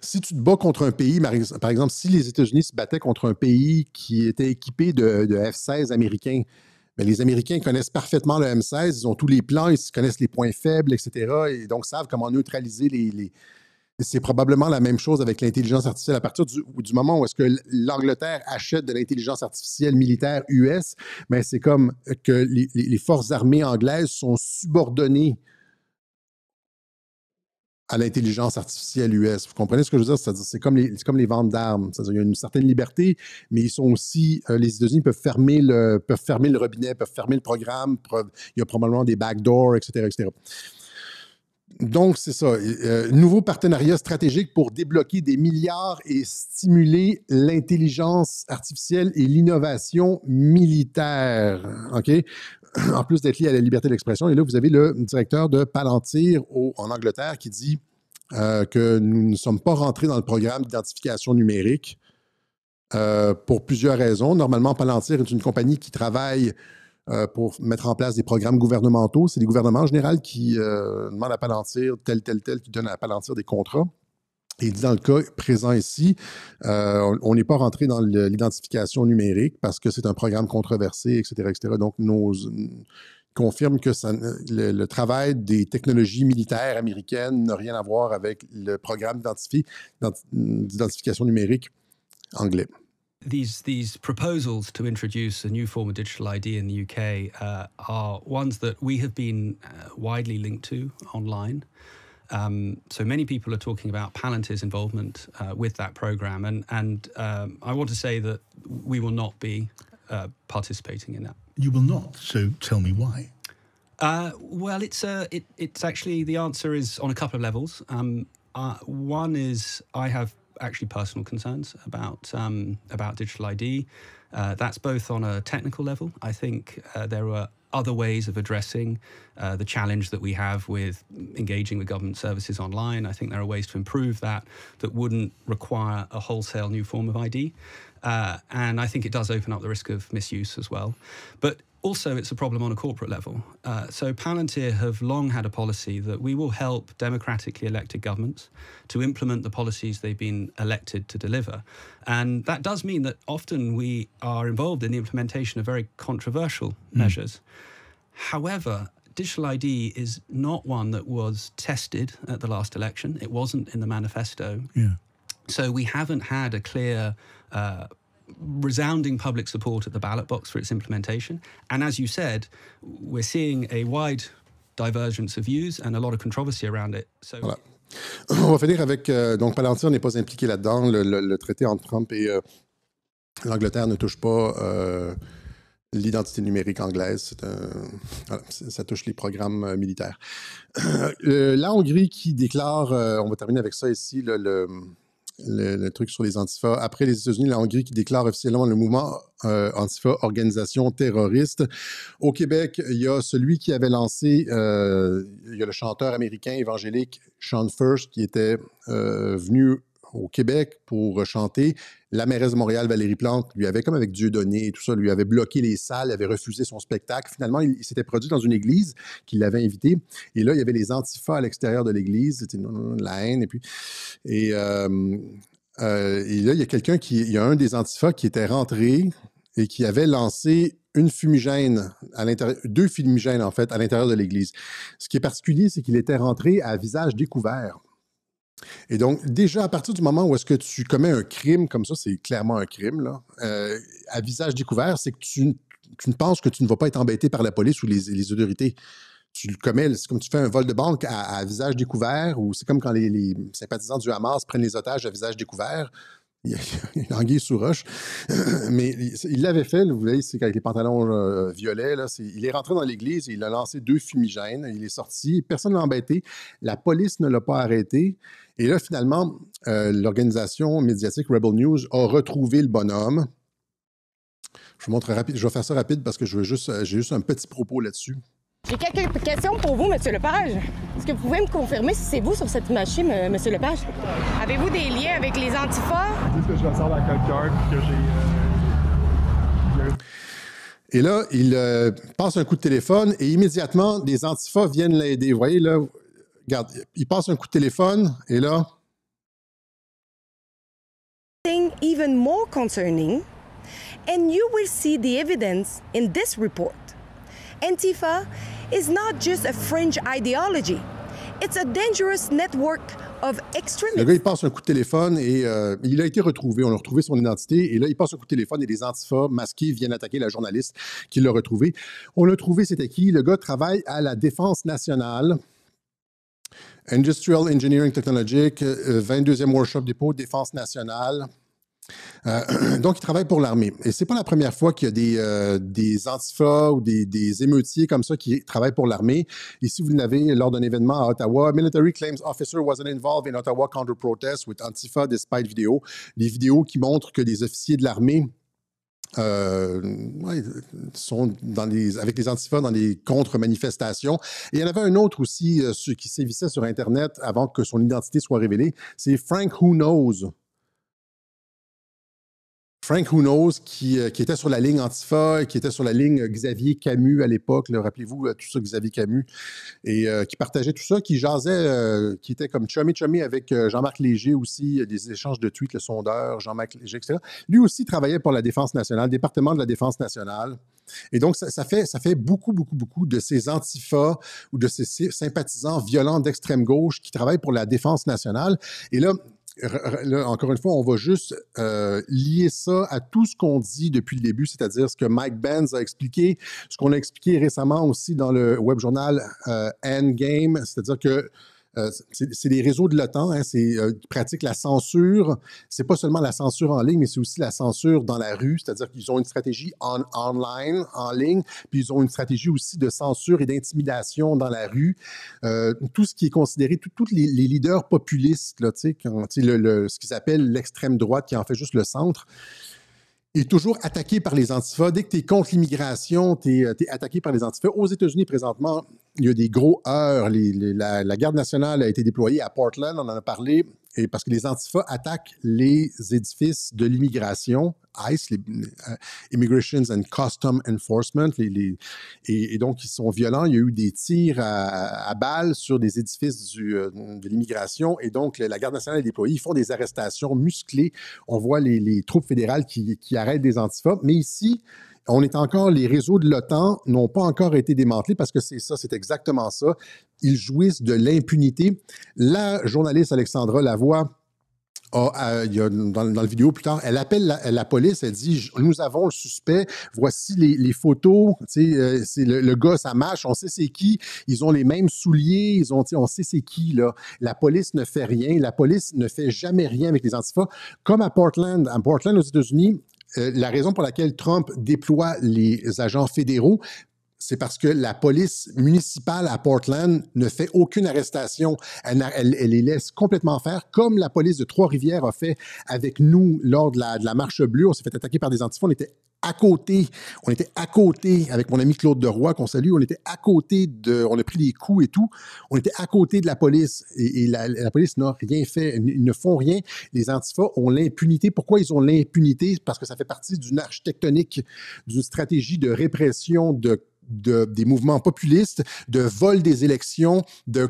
si tu te bats contre un pays, par exemple, si les États-Unis se battaient contre un pays qui était équipé de F-16 américains, Mais les Américains connaissent parfaitement le M16, ils ont tous les plans, ils connaissent les points faibles, etc. Et donc savent comment neutraliser les... C'est probablement la même chose avec l'intelligence artificielle. À partir du moment où est-ce que l'Angleterre achète de l'intelligence artificielle militaire US, mais c'est comme que les forces armées anglaises sont subordonnées à l'intelligence artificielle US. Vous comprenez ce que je veux dire? C'est-à-dire, c'est comme les ventes d'armes. C'est-à-dire, il y a une certaine liberté, mais ils sont aussi... les États-Unis peuvent fermer le robinet, peuvent fermer le programme. Il y a probablement des backdoors, etc., etc. Donc, c'est ça. Nouveau partenariat stratégique pour débloquer des milliards et stimuler l'intelligence artificielle et l'innovation militaire. OK? En plus d'être lié à la liberté d'expression. Et là, vous avez le directeur de Palantir en Angleterre qui dit que nous ne sommes pas rentrés dans le programme d'identification numérique pour plusieurs raisons. Normalement, Palantir est une compagnie qui travaille pour mettre en place des programmes gouvernementaux. C'est les gouvernements en général qui demandent à Palantir tel, qui donnent à Palantir des contrats. Et dans le cas présent ici, on n'est pas rentré dans l'identification numérique parce que c'est un programme controversé, etc., etc. Donc, confirme que le travail des technologies militaires américaines n'a rien à voir avec le programme d'identification numérique anglais. These proposals to introduce a new form of digital ID in the UK are ones that we have been widely linked to online. So many people are talking about Palantir's involvement with that program, and I want to say that we will not be participating in that. You will not. So tell me why. Well, it's actually, the answer is on a couple of levels. One is I have actually personal concerns about digital ID. That's both on a technical level. I think there are other ways of addressing the challenge that we have with engaging with government services online. I think there are ways to improve that wouldn't require a wholesale new form of ID. And I think it does open up the risk of misuse as well. But also, it's a problem on a corporate level. So Palantir have long had a policy that we will help democratically elected governments to implement the policies they've been elected to deliver. And that does mean that often we are involved in the implementation of very controversial measures. However, digital ID is not one that was tested at the last election. It wasn't in the manifesto. Yeah. So we haven't had a clear resounding public support at the ballot box for its implementation. And as you said, we're seeing a wide divergence of views and a lot of controversy around it. So... Voilà. On va finir avec... donc, Palantir n'est pas impliqué là-dedans. Le traité entre Trump et l'Angleterre ne touche pas l'identité numérique anglaise. Voilà, ça touche les programmes militaires. La Hongrie qui déclare... on va terminer avec ça ici, le truc sur les Antifa. Après les États-Unis, la Hongrie qui déclare officiellement le mouvement Antifa organisation terroriste. Au Québec, il y a celui qui avait lancé, il y a le chanteur américain évangélique Sean First qui était venu au Québec pour chanter. La mairesse de Montréal, Valérie Plante, lui avait, comme avec Dieudonné et tout ça, lui avait bloqué les salles, avait refusé son spectacle. Finalement, il s'était produit dans une église qui l'avait invité. Et là, il y avait les Antifas à l'extérieur de l'église. C'était la haine. Et là, il y a un des Antifas qui était rentré et qui avait lancé une fumigène à l'intérieur, 2 fumigènes, en fait, à l'intérieur de l'église. Ce qui est particulier, c'est qu'il était rentré à visage découvert. Et donc, déjà, à partir du moment où est-ce que tu commets un crime comme ça, c'est clairement un crime, là, à visage découvert, c'est que tu ne penses que tu ne vas pas être embêté par la police ou les autorités. Tu le commets, c'est comme tu fais un vol de banque à visage découvert, ou c'est comme quand les sympathisants du Hamas prennent les otages à visage découvert. Il y a une anguille sous roche. Mais il l'avait fait, vous voyez, c'est avec les pantalons violets. Là, il est rentré dans l'église et il a lancé 2 fumigènes. Il est sorti, personne ne l'a embêté. La police ne l'a pas arrêté. Et là, finalement, l'organisation médiatique Rebel News a retrouvé le bonhomme. Je vous montre rapide. Je vais faire ça rapide parce que j'ai juste un petit propos là-dessus. J'ai quelques questions pour vous, M. Lepage. Est-ce que vous pouvez me confirmer si c'est vous sur cette machine, M. Lepage? Avez-vous des liens avec les Antifas? Est-ce que je ressemble à quelqu'un que j'ai... Et là, il passe un coup de téléphone et immédiatement, des Antifas viennent l'aider. Vous voyez, là, regarde, il passe un coup de téléphone et là... Even more concerning, and you will see the evidence in this report. Antifa is not just a fringe ideology. It's a dangerous network of Le extremists. gars, il passe un coup de téléphone et il a été retrouvé. On a retrouvé son identité. Et là, il passe un coup de téléphone et des antifas masqués viennent attaquer la journaliste qui l'a retrouvé. On l'a trouvé, c'était qui? Le gars travaille à la Défense nationale. Industrial Engineering Technologic, 22e Workshop Dépôt, Défense nationale. Donc, il travaille pour l'armée. Et c'est pas la première fois qu'il y a des antifas ou des émeutiers comme ça qui travaillent pour l'armée. Ici, vous l'avez lors d'un événement à Ottawa. Military claims officer wasn't involved in Ottawa counter-protest with Antifa despite video. Des vidéos qui montrent que des officiers de l'armée sont avec les antifas dans des contre-manifestations. Et il y en avait un autre aussi qui sévissait sur Internet avant que son identité soit révélée. C'est Frank Who Knows. Frank Who Knows, qui était sur la ligne Antifa, qui était sur la ligne Xavier Camus à l'époque, rappelez-vous, tout ça, Xavier Camus, et qui partageait tout ça, qui jasait, qui était comme chummy avec Jean-Marc Léger aussi, des échanges de tweets, le sondeur, Jean-Marc Léger, etc. Lui aussi travaillait pour la Défense nationale, le département de la Défense nationale. Et donc, ça fait beaucoup de ces antifas ou de ces sympathisants violents d'extrême gauche qui travaillent pour la Défense nationale. Et là, encore une fois, on va juste lier ça à tout ce qu'on dit depuis le début, c'est-à-dire ce que Mike Benz a expliqué, ce qu'on a expliqué récemment aussi dans le web journal Endgame, c'est-à-dire que c'est les réseaux de l'OTAN, hein, qui pratiquent la censure. C'est pas seulement la censure en ligne, mais c'est aussi la censure dans la rue, c'est-à-dire qu'ils ont une stratégie online, en ligne, puis ils ont une stratégie aussi de censure et d'intimidation dans la rue. Tout ce qui est considéré, tous les leaders populistes, là, ce qu'ils appellent l'extrême droite, qui en fait juste le centre, est toujours attaqué par les antifas. Dès que tu es contre l'immigration, tu es attaqué par les antifas. Aux États-Unis, présentement, il y a des gros heurts. La garde nationale a été déployée à Portland, on en a parlé, et parce que les antifas attaquent les édifices de l'immigration, ICE, Immigration and Customs Enforcement, et donc ils sont violents. Il y a eu des tirs à balles sur des édifices de l'immigration, et donc la garde nationale est déployée. Ils font des arrestations musclées. On voit les troupes fédérales qui arrêtent des antifas, mais ici, les réseaux de l'OTAN n'ont pas encore été démantelés parce que c'est exactement ça. Ils jouissent de l'impunité. La journaliste Alexandra Lavoie, dans la vidéo plus tard, elle appelle la police, elle dit « Nous avons le suspect, voici les photos, c'est le gars, ça marche, on sait c'est qui, ils ont les mêmes souliers, on sait c'est qui, là. » La police ne fait rien, la police ne fait jamais rien avec les antifas. Comme à Portland aux États-Unis, la raison pour laquelle Trump déploie les agents fédéraux, c'est parce que la police municipale à Portland ne fait aucune arrestation. Elle les laisse complètement faire, comme la police de Trois-Rivières a fait avec nous lors de la Marche bleue. On s'est fait attaquer par des antifas. On était à côté avec mon ami Claude Deroy, qu'on salue. On a pris des coups et tout. On était à côté de la police et la police n'a rien fait. Ils ne font rien. Les antifas ont l'impunité. Pourquoi ils ont l'impunité? Parce que ça fait partie d'une architectonique, d'une stratégie de répression des mouvements populistes, de vol des élections, de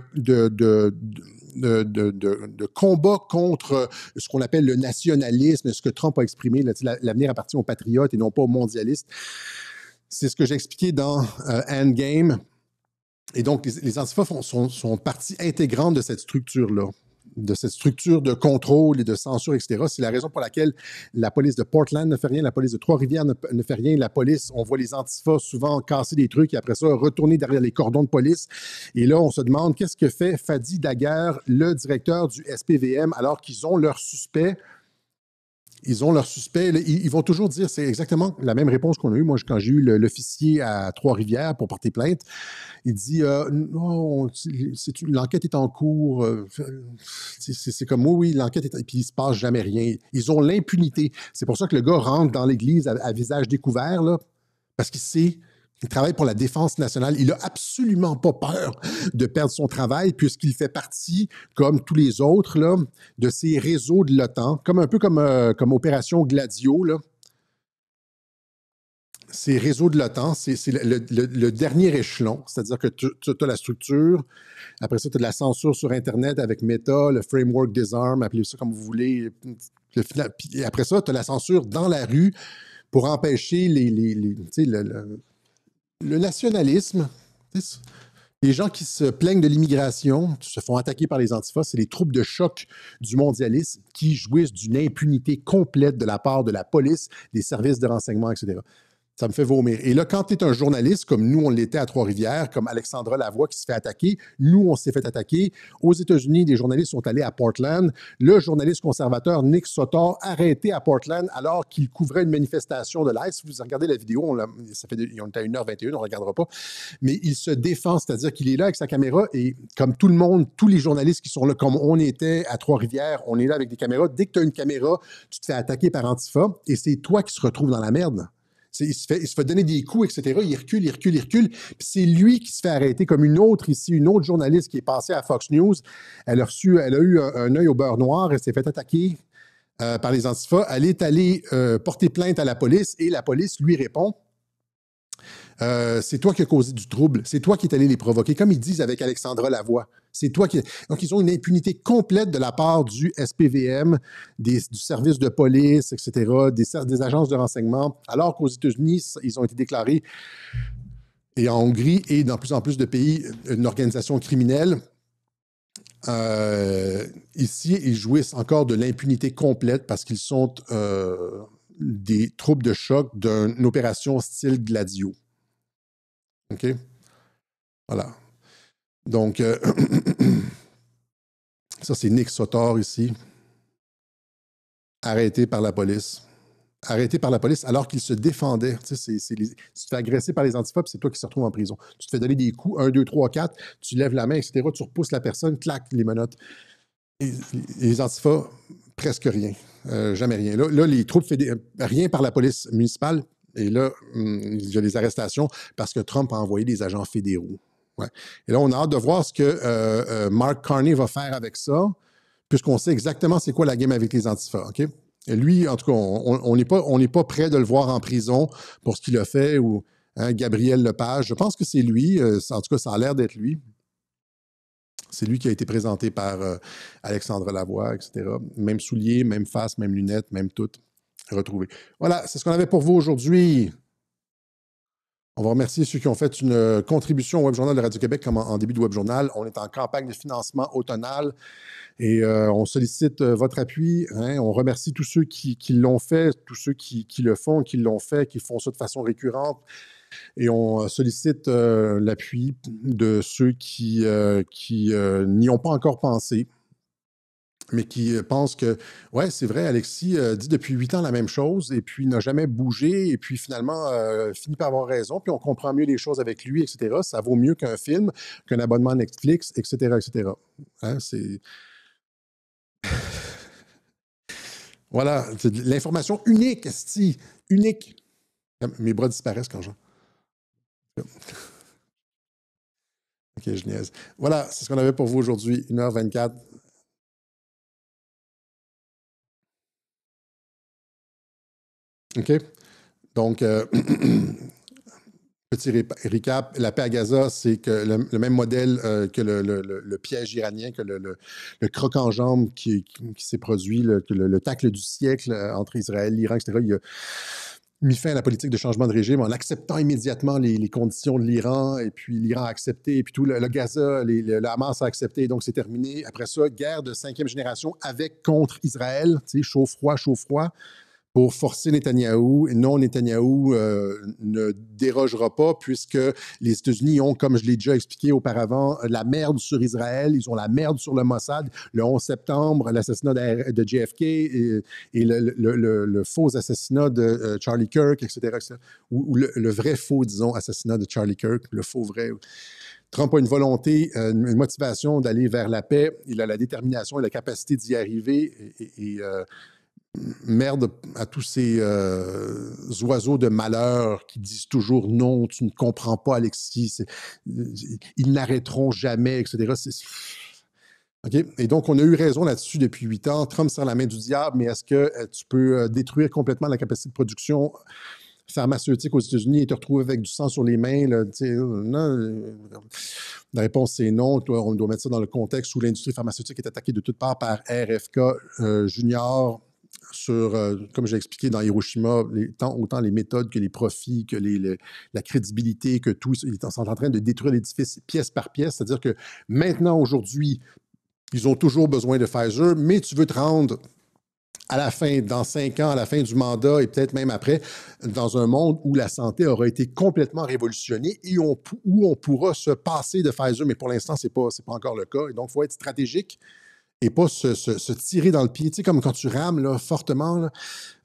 combat contre ce qu'on appelle le nationalisme, ce que Trump a exprimé, l'avenir appartient aux patriotes et non pas aux mondialistes. C'est ce que j'ai expliqué dans Endgame. Et donc, les antifas sont partie intégrante de cette structure-là, de cette structure de contrôle et de censure, etc. C'est la raison pour laquelle la police de Portland ne fait rien, la police de Trois-Rivières ne fait rien. La police, on voit les antifas souvent casser des trucs et après ça, retourner derrière les cordons de police. Et là, on se demande qu'est-ce que fait Fadi Daguerre, le directeur du SPVM, alors qu'ils ont leur suspect. Ils vont toujours dire, c'est exactement la même réponse qu'on a eue. Moi, quand j'ai eu l'officier à Trois-Rivières pour porter plainte, il dit non, l'enquête est en cours. C'est comme oui, l'enquête est. Et puis il se passe jamais rien. Ils ont l'impunité. C'est pour ça que le gars rentre dans l'église à visage découvert, là, parce qu'il sait. Il travaille pour la Défense nationale. Il n'a absolument pas peur de perdre son travail puisqu'il fait partie, comme tous les autres, là, de ces réseaux de l'OTAN, un peu comme Opération Gladio. Là. Ces réseaux de l'OTAN, c'est le dernier échelon, c'est-à-dire que tu as la structure, après ça, tu as de la censure sur Internet avec Meta, le Framework Disarm, appelez ça comme vous voulez. Puis après ça, tu as la censure dans la rue pour empêcher le nationalisme, les gens qui se plaignent de l'immigration, qui se font attaquer par les antifas, c'est les troupes de choc du mondialisme qui jouissent d'une impunité complète de la part de la police, des services de renseignement, etc. Ça me fait vomir. Et là, quand tu es un journaliste, comme nous, on l'était à Trois-Rivières, comme Alexandra Lavoie qui se fait attaquer, nous, on s'est fait attaquer. Aux États-Unis, des journalistes sont allés à Portland. Le journaliste conservateur Nick Sotor, arrêté à Portland alors qu'il couvrait une manifestation de l'ICE. Si vous regardez la vidéo, on est à 1h21, on ne regardera pas. Mais il se défend, c'est-à-dire qu'il est là avec sa caméra et comme tout le monde, tous les journalistes qui sont là, comme on était à Trois-Rivières, on est là avec des caméras. Dès que tu as une caméra, tu te fais attaquer par Antifa et c'est toi qui se retrouve dans la merde. Il se fait donner des coups, etc. Il recule. Puis c'est lui qui se fait arrêter, comme une autre journaliste qui est passée à Fox News. Elle a eu un œil au beurre noir. Elle s'est fait attaquer par les antifas. Elle est allée porter plainte à la police et la police lui répond c'est toi qui as causé du trouble. C'est toi qui es allé les provoquer. Comme ils disent avec Alexandra Lavoie. C'est toi qui... Donc, ils ont une impunité complète de la part du SPVM, du service de police, etc., des agences de renseignement, alors qu'aux États-Unis, ils ont été déclarés, et en Hongrie et dans plus en plus de pays, une organisation criminelle. Ici, ils jouissent encore de l'impunité complète parce qu'ils sont des troupes de choc d'une opération style Gladio. OK? Voilà. Donc, ça, c'est Nick Sotor ici, arrêté par la police. Arrêté par la police alors qu'il se défendait. Tu sais, tu te fais agresser par les antifas, puis c'est toi qui se retrouves en prison. Tu te fais donner des coups, 1, 2, 3, 4, tu lèves la main, etc. Tu repousses la personne, clac, les menottes. Et les antifas, presque rien. Jamais rien. Là les troupes rien par la police municipale. Et là, il y a des arrestations parce que Trump a envoyé des agents fédéraux. Ouais. Et là, on a hâte de voir ce que Mark Carney va faire avec ça, puisqu'on sait exactement c'est quoi la game avec les antifas. OK? Et lui, en tout cas, on n'est pas prêt de le voir en prison pour ce qu'il a fait, ou Gabriel Lepage. Je pense que c'est lui. En tout cas, ça a l'air d'être lui. C'est lui qui a été présenté par Alexandre Lavoie, etc. Même souliers, même face, même lunettes, même tout retrouvé. Voilà, c'est ce qu'on avait pour vous aujourd'hui. On va remercier ceux qui ont fait une contribution au Web Journal de Radio-Québec comme en début de Web Journal. On est en campagne de financement automnale et on sollicite votre appui. On remercie tous ceux qui l'ont fait, tous ceux qui le font, qui l'ont fait, qui font ça de façon récurrente. Et on sollicite l'appui de ceux qui n'y ont pas encore pensé, mais qui pensent que, ouais, c'est vrai, Alexis dit depuis 8 ans la même chose et puis n'a jamais bougé et puis finalement finit par avoir raison, puis on comprend mieux les choses avec lui, etc. Ça vaut mieux qu'un film, qu'un abonnement Netflix, etc., etc. C'est... Voilà, c'est de l'information unique, esti, unique. Mes bras disparaissent quand j'en... OK, je niaise. Voilà, c'est ce qu'on avait pour vous aujourd'hui, 1h24. OK? Donc, petit recap, la paix à Gaza, c'est que le même modèle que le piège iranien, que le croc en jambe qui s'est produit, le tacle du siècle entre Israël, l'Iran, etc. Il a mis fin à la politique de changement de régime en acceptant immédiatement les conditions de l'Iran, et puis l'Iran a accepté, et puis tout le Gaza, le Hamas a accepté, et donc c'est terminé. Après ça, guerre de 5e génération contre Israël, tu sais, chaud-froid, pour forcer Netanyahou. Et non, Netanyahou ne dérogera pas puisque les États-Unis ont, comme je l'ai déjà expliqué auparavant, la merde sur Israël, ils ont la merde sur le Mossad. Le 11 septembre, l'assassinat de JFK et le faux assassinat de Charlie Kirk, etc. Ou le vrai faux, disons, assassinat de Charlie Kirk, le faux vrai. Trump a une volonté, une motivation d'aller vers la paix. Il a la détermination et la capacité d'y arriver. Merde à tous ces oiseaux de malheur qui disent toujours non, tu ne comprends pas, Alexis, ils n'arrêteront jamais, etc. OK? Et donc, on a eu raison là-dessus depuis 8 ans. Trump serre la main du diable, mais est-ce que tu peux détruire complètement la capacité de production pharmaceutique aux États-Unis et te retrouver avec du sang sur les mains? Là, non, la réponse, c'est non. On doit mettre ça dans le contexte où l'industrie pharmaceutique est attaquée de toutes parts par RFK Junior, sur, comme j'ai expliqué dans Hiroshima, autant les méthodes que les profits, que la crédibilité, que tout, ils sont en train de détruire l'édifice pièce par pièce. C'est-à-dire que maintenant, aujourd'hui, ils ont toujours besoin de Pfizer, mais tu veux te rendre à la fin, dans 5 ans, à la fin du mandat et peut-être même après, dans un monde où la santé aura été complètement révolutionnée et où on pourra se passer de Pfizer, mais pour l'instant, c'est pas encore le cas. Et donc, il faut être stratégique et pas se tirer dans le pied. Tu sais, comme quand tu rames là, fortement,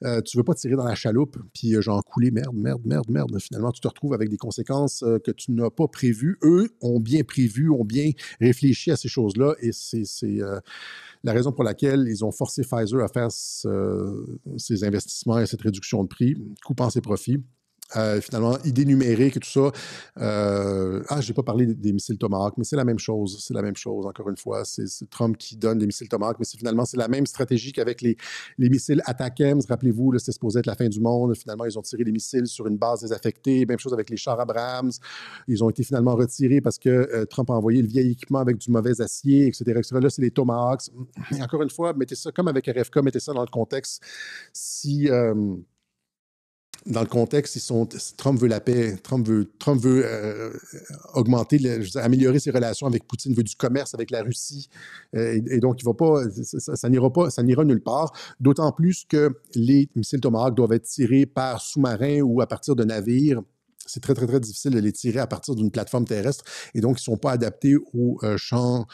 là, tu veux pas tirer dans la chaloupe, puis genre couler, merde. Finalement, tu te retrouves avec des conséquences que tu n'as pas prévues. Eux ont bien prévu, ont bien réfléchi à ces choses-là, et c'est la raison pour laquelle ils ont forcé Pfizer à faire ces investissements et cette réduction de prix, coupant ses profits. Finalement, idée numérique et tout ça. Je n'ai pas parlé des missiles Tomahawk, mais c'est la même chose. C'est la même chose, encore une fois. C'est Trump qui donne des missiles Tomahawk, mais finalement, c'est la même stratégie qu'avec les missiles ATACMS. Rappelez-vous, c'était supposé être la fin du monde. Finalement, ils ont tiré des missiles sur une base désaffectée. Même chose avec les chars Abrams. Ils ont été finalement retirés parce que Trump a envoyé le vieil équipement avec du mauvais acier, etc. Là, c'est les Tomahawks. Et encore une fois, mettez ça comme avec RFK, mettez ça dans le contexte. Dans le contexte, Trump veut la paix, Trump veut augmenter, améliorer ses relations avec Poutine, veut du commerce avec la Russie, et donc il va pas, ça n'ira nulle part. D'autant plus que les missiles Tomahawk doivent être tirés par sous-marin ou à partir de navires. C'est très, très, très difficile de les tirer à partir d'une plateforme terrestre. Et donc, ils ne sont pas adaptés au champ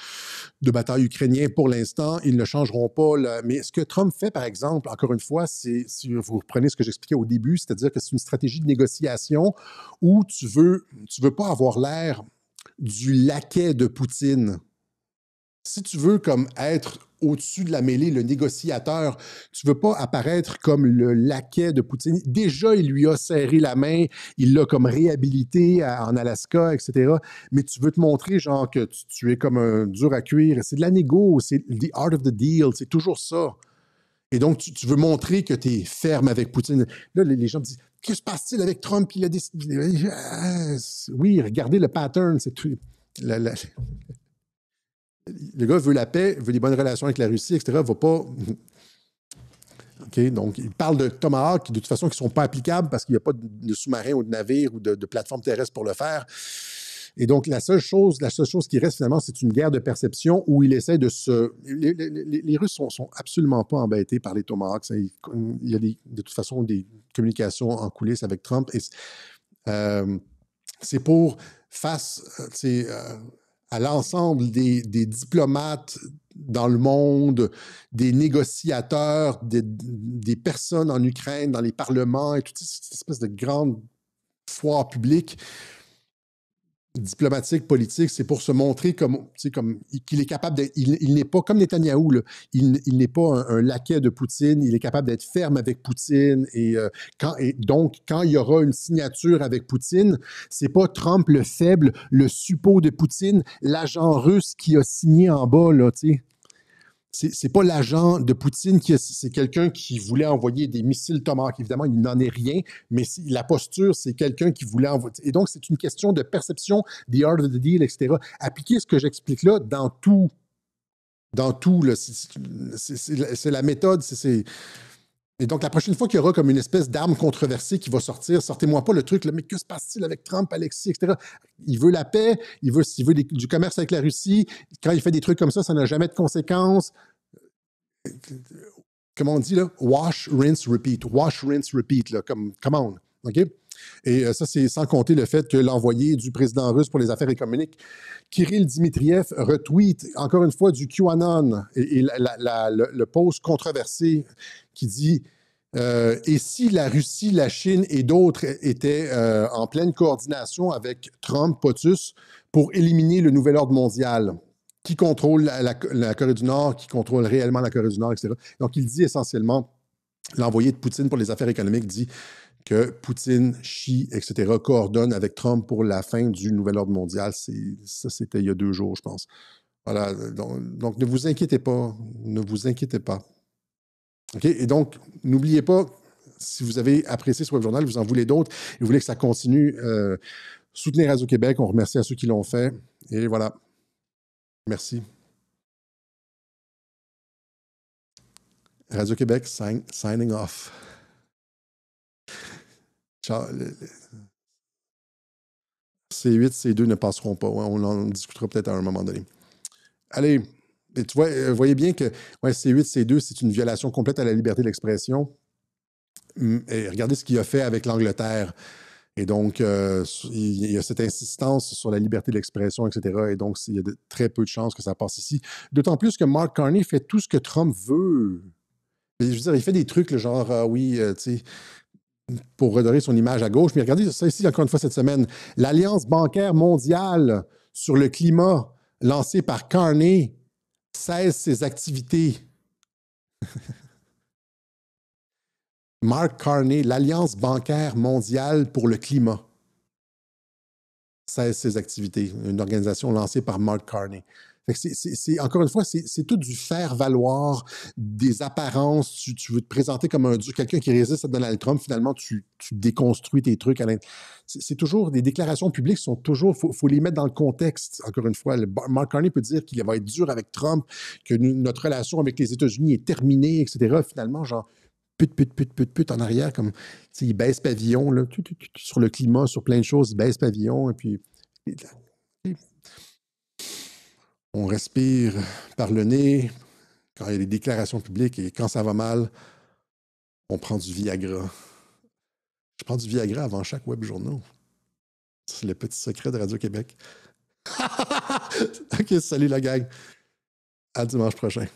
de bataille ukrainien pour l'instant. Ils ne changeront pas. Mais ce que Trump fait, par exemple, encore une fois, c'est, si vous reprenez ce que j'expliquais au début, c'est-à-dire que c'est une stratégie de négociation où tu veux pas avoir l'air du laquais de Poutine. Si tu veux comme être au-dessus de la mêlée, le négociateur, tu ne veux pas apparaître comme le laquais de Poutine. Déjà, il lui a serré la main, il l'a comme réhabilité en Alaska, etc. Mais tu veux te montrer genre que tu es comme un dur à cuire. C'est de la négo, c'est the art of the deal, c'est toujours ça. Et donc, tu veux montrer que tu es ferme avec Poutine. Là, les gens me disent, que se passe-t-il avec Trump? Il a décidé... Oui, regardez le pattern, c'est tout... Le gars veut la paix, veut des bonnes relations avec la Russie, etc. Va pas... OK, donc, il parle de Tomahawk, de toute façon, qui ne sont pas applicables parce qu'il n'y a pas de sous-marin ou de navire ou de plateforme terrestre pour le faire. Et donc, la seule chose qui reste, finalement, c'est une guerre de perception où il essaie de se... Les Russes sont absolument pas embêtés par les Tomahawks. Il y a de toute façon des communications en coulisses avec Trump. Et c'est pour face... à l'ensemble des diplomates dans le monde, des négociateurs, des personnes en Ukraine, dans les parlements et toute cette espèce de grande foire publique, diplomatique, politique, c'est pour se montrer qu'il est capable d'être... Il n'est pas comme Netanyahou, là, il n'est pas un laquais de Poutine, il est capable d'être ferme avec Poutine. Et donc, quand il y aura une signature avec Poutine, c'est pas Trump le faible, le suppôt de Poutine, l'agent russe qui a signé en bas, là, tu sais. C'est pas l'agent de Poutine, c'est quelqu'un qui voulait envoyer des missiles Tomahawk. Évidemment, il n'en est rien, mais la posture, c'est quelqu'un qui voulait envoyer. Et donc, c'est une question de perception, the art of the deal, etc. Appliquer ce que j'explique là dans tout. Là, c'est la méthode, Et donc, la prochaine fois qu'il y aura comme une espèce d'arme controversée qui va sortir, sortez-moi pas le truc, là, mais que se passe-t-il avec Trump, Alexis, etc. Il veut la paix, il veut du commerce avec la Russie. Quand il fait des trucs comme ça n'a jamais de conséquences. Comment on dit, là? Wash, rinse, repeat. Wash, rinse, repeat, là, come on. OK? Et ça, c'est sans compter le fait que l'envoyé du président russe pour les affaires économiques, Kirill Dmitriev, retweet encore une fois du QAnon et le post controversé qui dit et si la Russie, la Chine et d'autres étaient en pleine coordination avec Trump, POTUS, pour éliminer le nouvel ordre mondial, qui contrôle la Corée du Nord, qui contrôle réellement la Corée du Nord, etc. Donc, il dit essentiellement, l'envoyé de Poutine pour les affaires économiques dit que Poutine, Xi, etc., coordonnent avec Trump pour la fin du nouvel ordre mondial. Ça, c'était il y a 2 jours, je pense. Voilà, donc ne vous inquiétez pas. Ne vous inquiétez pas. OK? Et donc, n'oubliez pas, si vous avez apprécié ce web journal, vous en voulez d'autres, et vous voulez que ça continue, soutenez Radio-Québec. On remercie à ceux qui l'ont fait. Et voilà. Merci. Radio-Québec, signing off. Ciao. C8, C2 ne passeront pas. Ouais, on en discutera peut-être à un moment donné. Allez, et tu vois, voyez bien que C8, C2, c'est une violation complète à la liberté d'expression. Et regardez ce qu'il a fait avec l'Angleterre. Et donc, il y a cette insistance sur la liberté d'expression, etc. Et donc, il y a très peu de chances que ça passe ici. D'autant plus que Mark Carney fait tout ce que Trump veut. Je veux dire, il fait des trucs, le genre, tu sais, pour redorer son image à gauche. Mais regardez ça ici, encore une fois, cette semaine. L'Alliance bancaire mondiale sur le climat, lancée par Carney, cesse ses activités. Mark Carney, l'Alliance bancaire mondiale pour le climat, cesse ses activités. Une organisation lancée par Mark Carney. Fait que encore une fois, c'est tout du faire-valoir, des apparences. Tu veux te présenter comme quelqu'un qui résiste à Donald Trump. Finalement, tu déconstruis tes trucs. C'est toujours, des déclarations publiques sont toujours, faut les mettre dans le contexte. Encore une fois, Mark Carney peut dire qu'il va être dur avec Trump, que notre relation avec les États-Unis est terminée, etc. Finalement, genre, pute en arrière, comme, il baisse pavillon, là, sur le climat, sur plein de choses, il baisse pavillon, et puis... On respire par le nez quand il y a des déclarations publiques et quand ça va mal, on prend du Viagra. Je prends du Viagra avant chaque web journal. C'est le petit secret de Radio-Québec. OK, salut la gang. À dimanche prochain.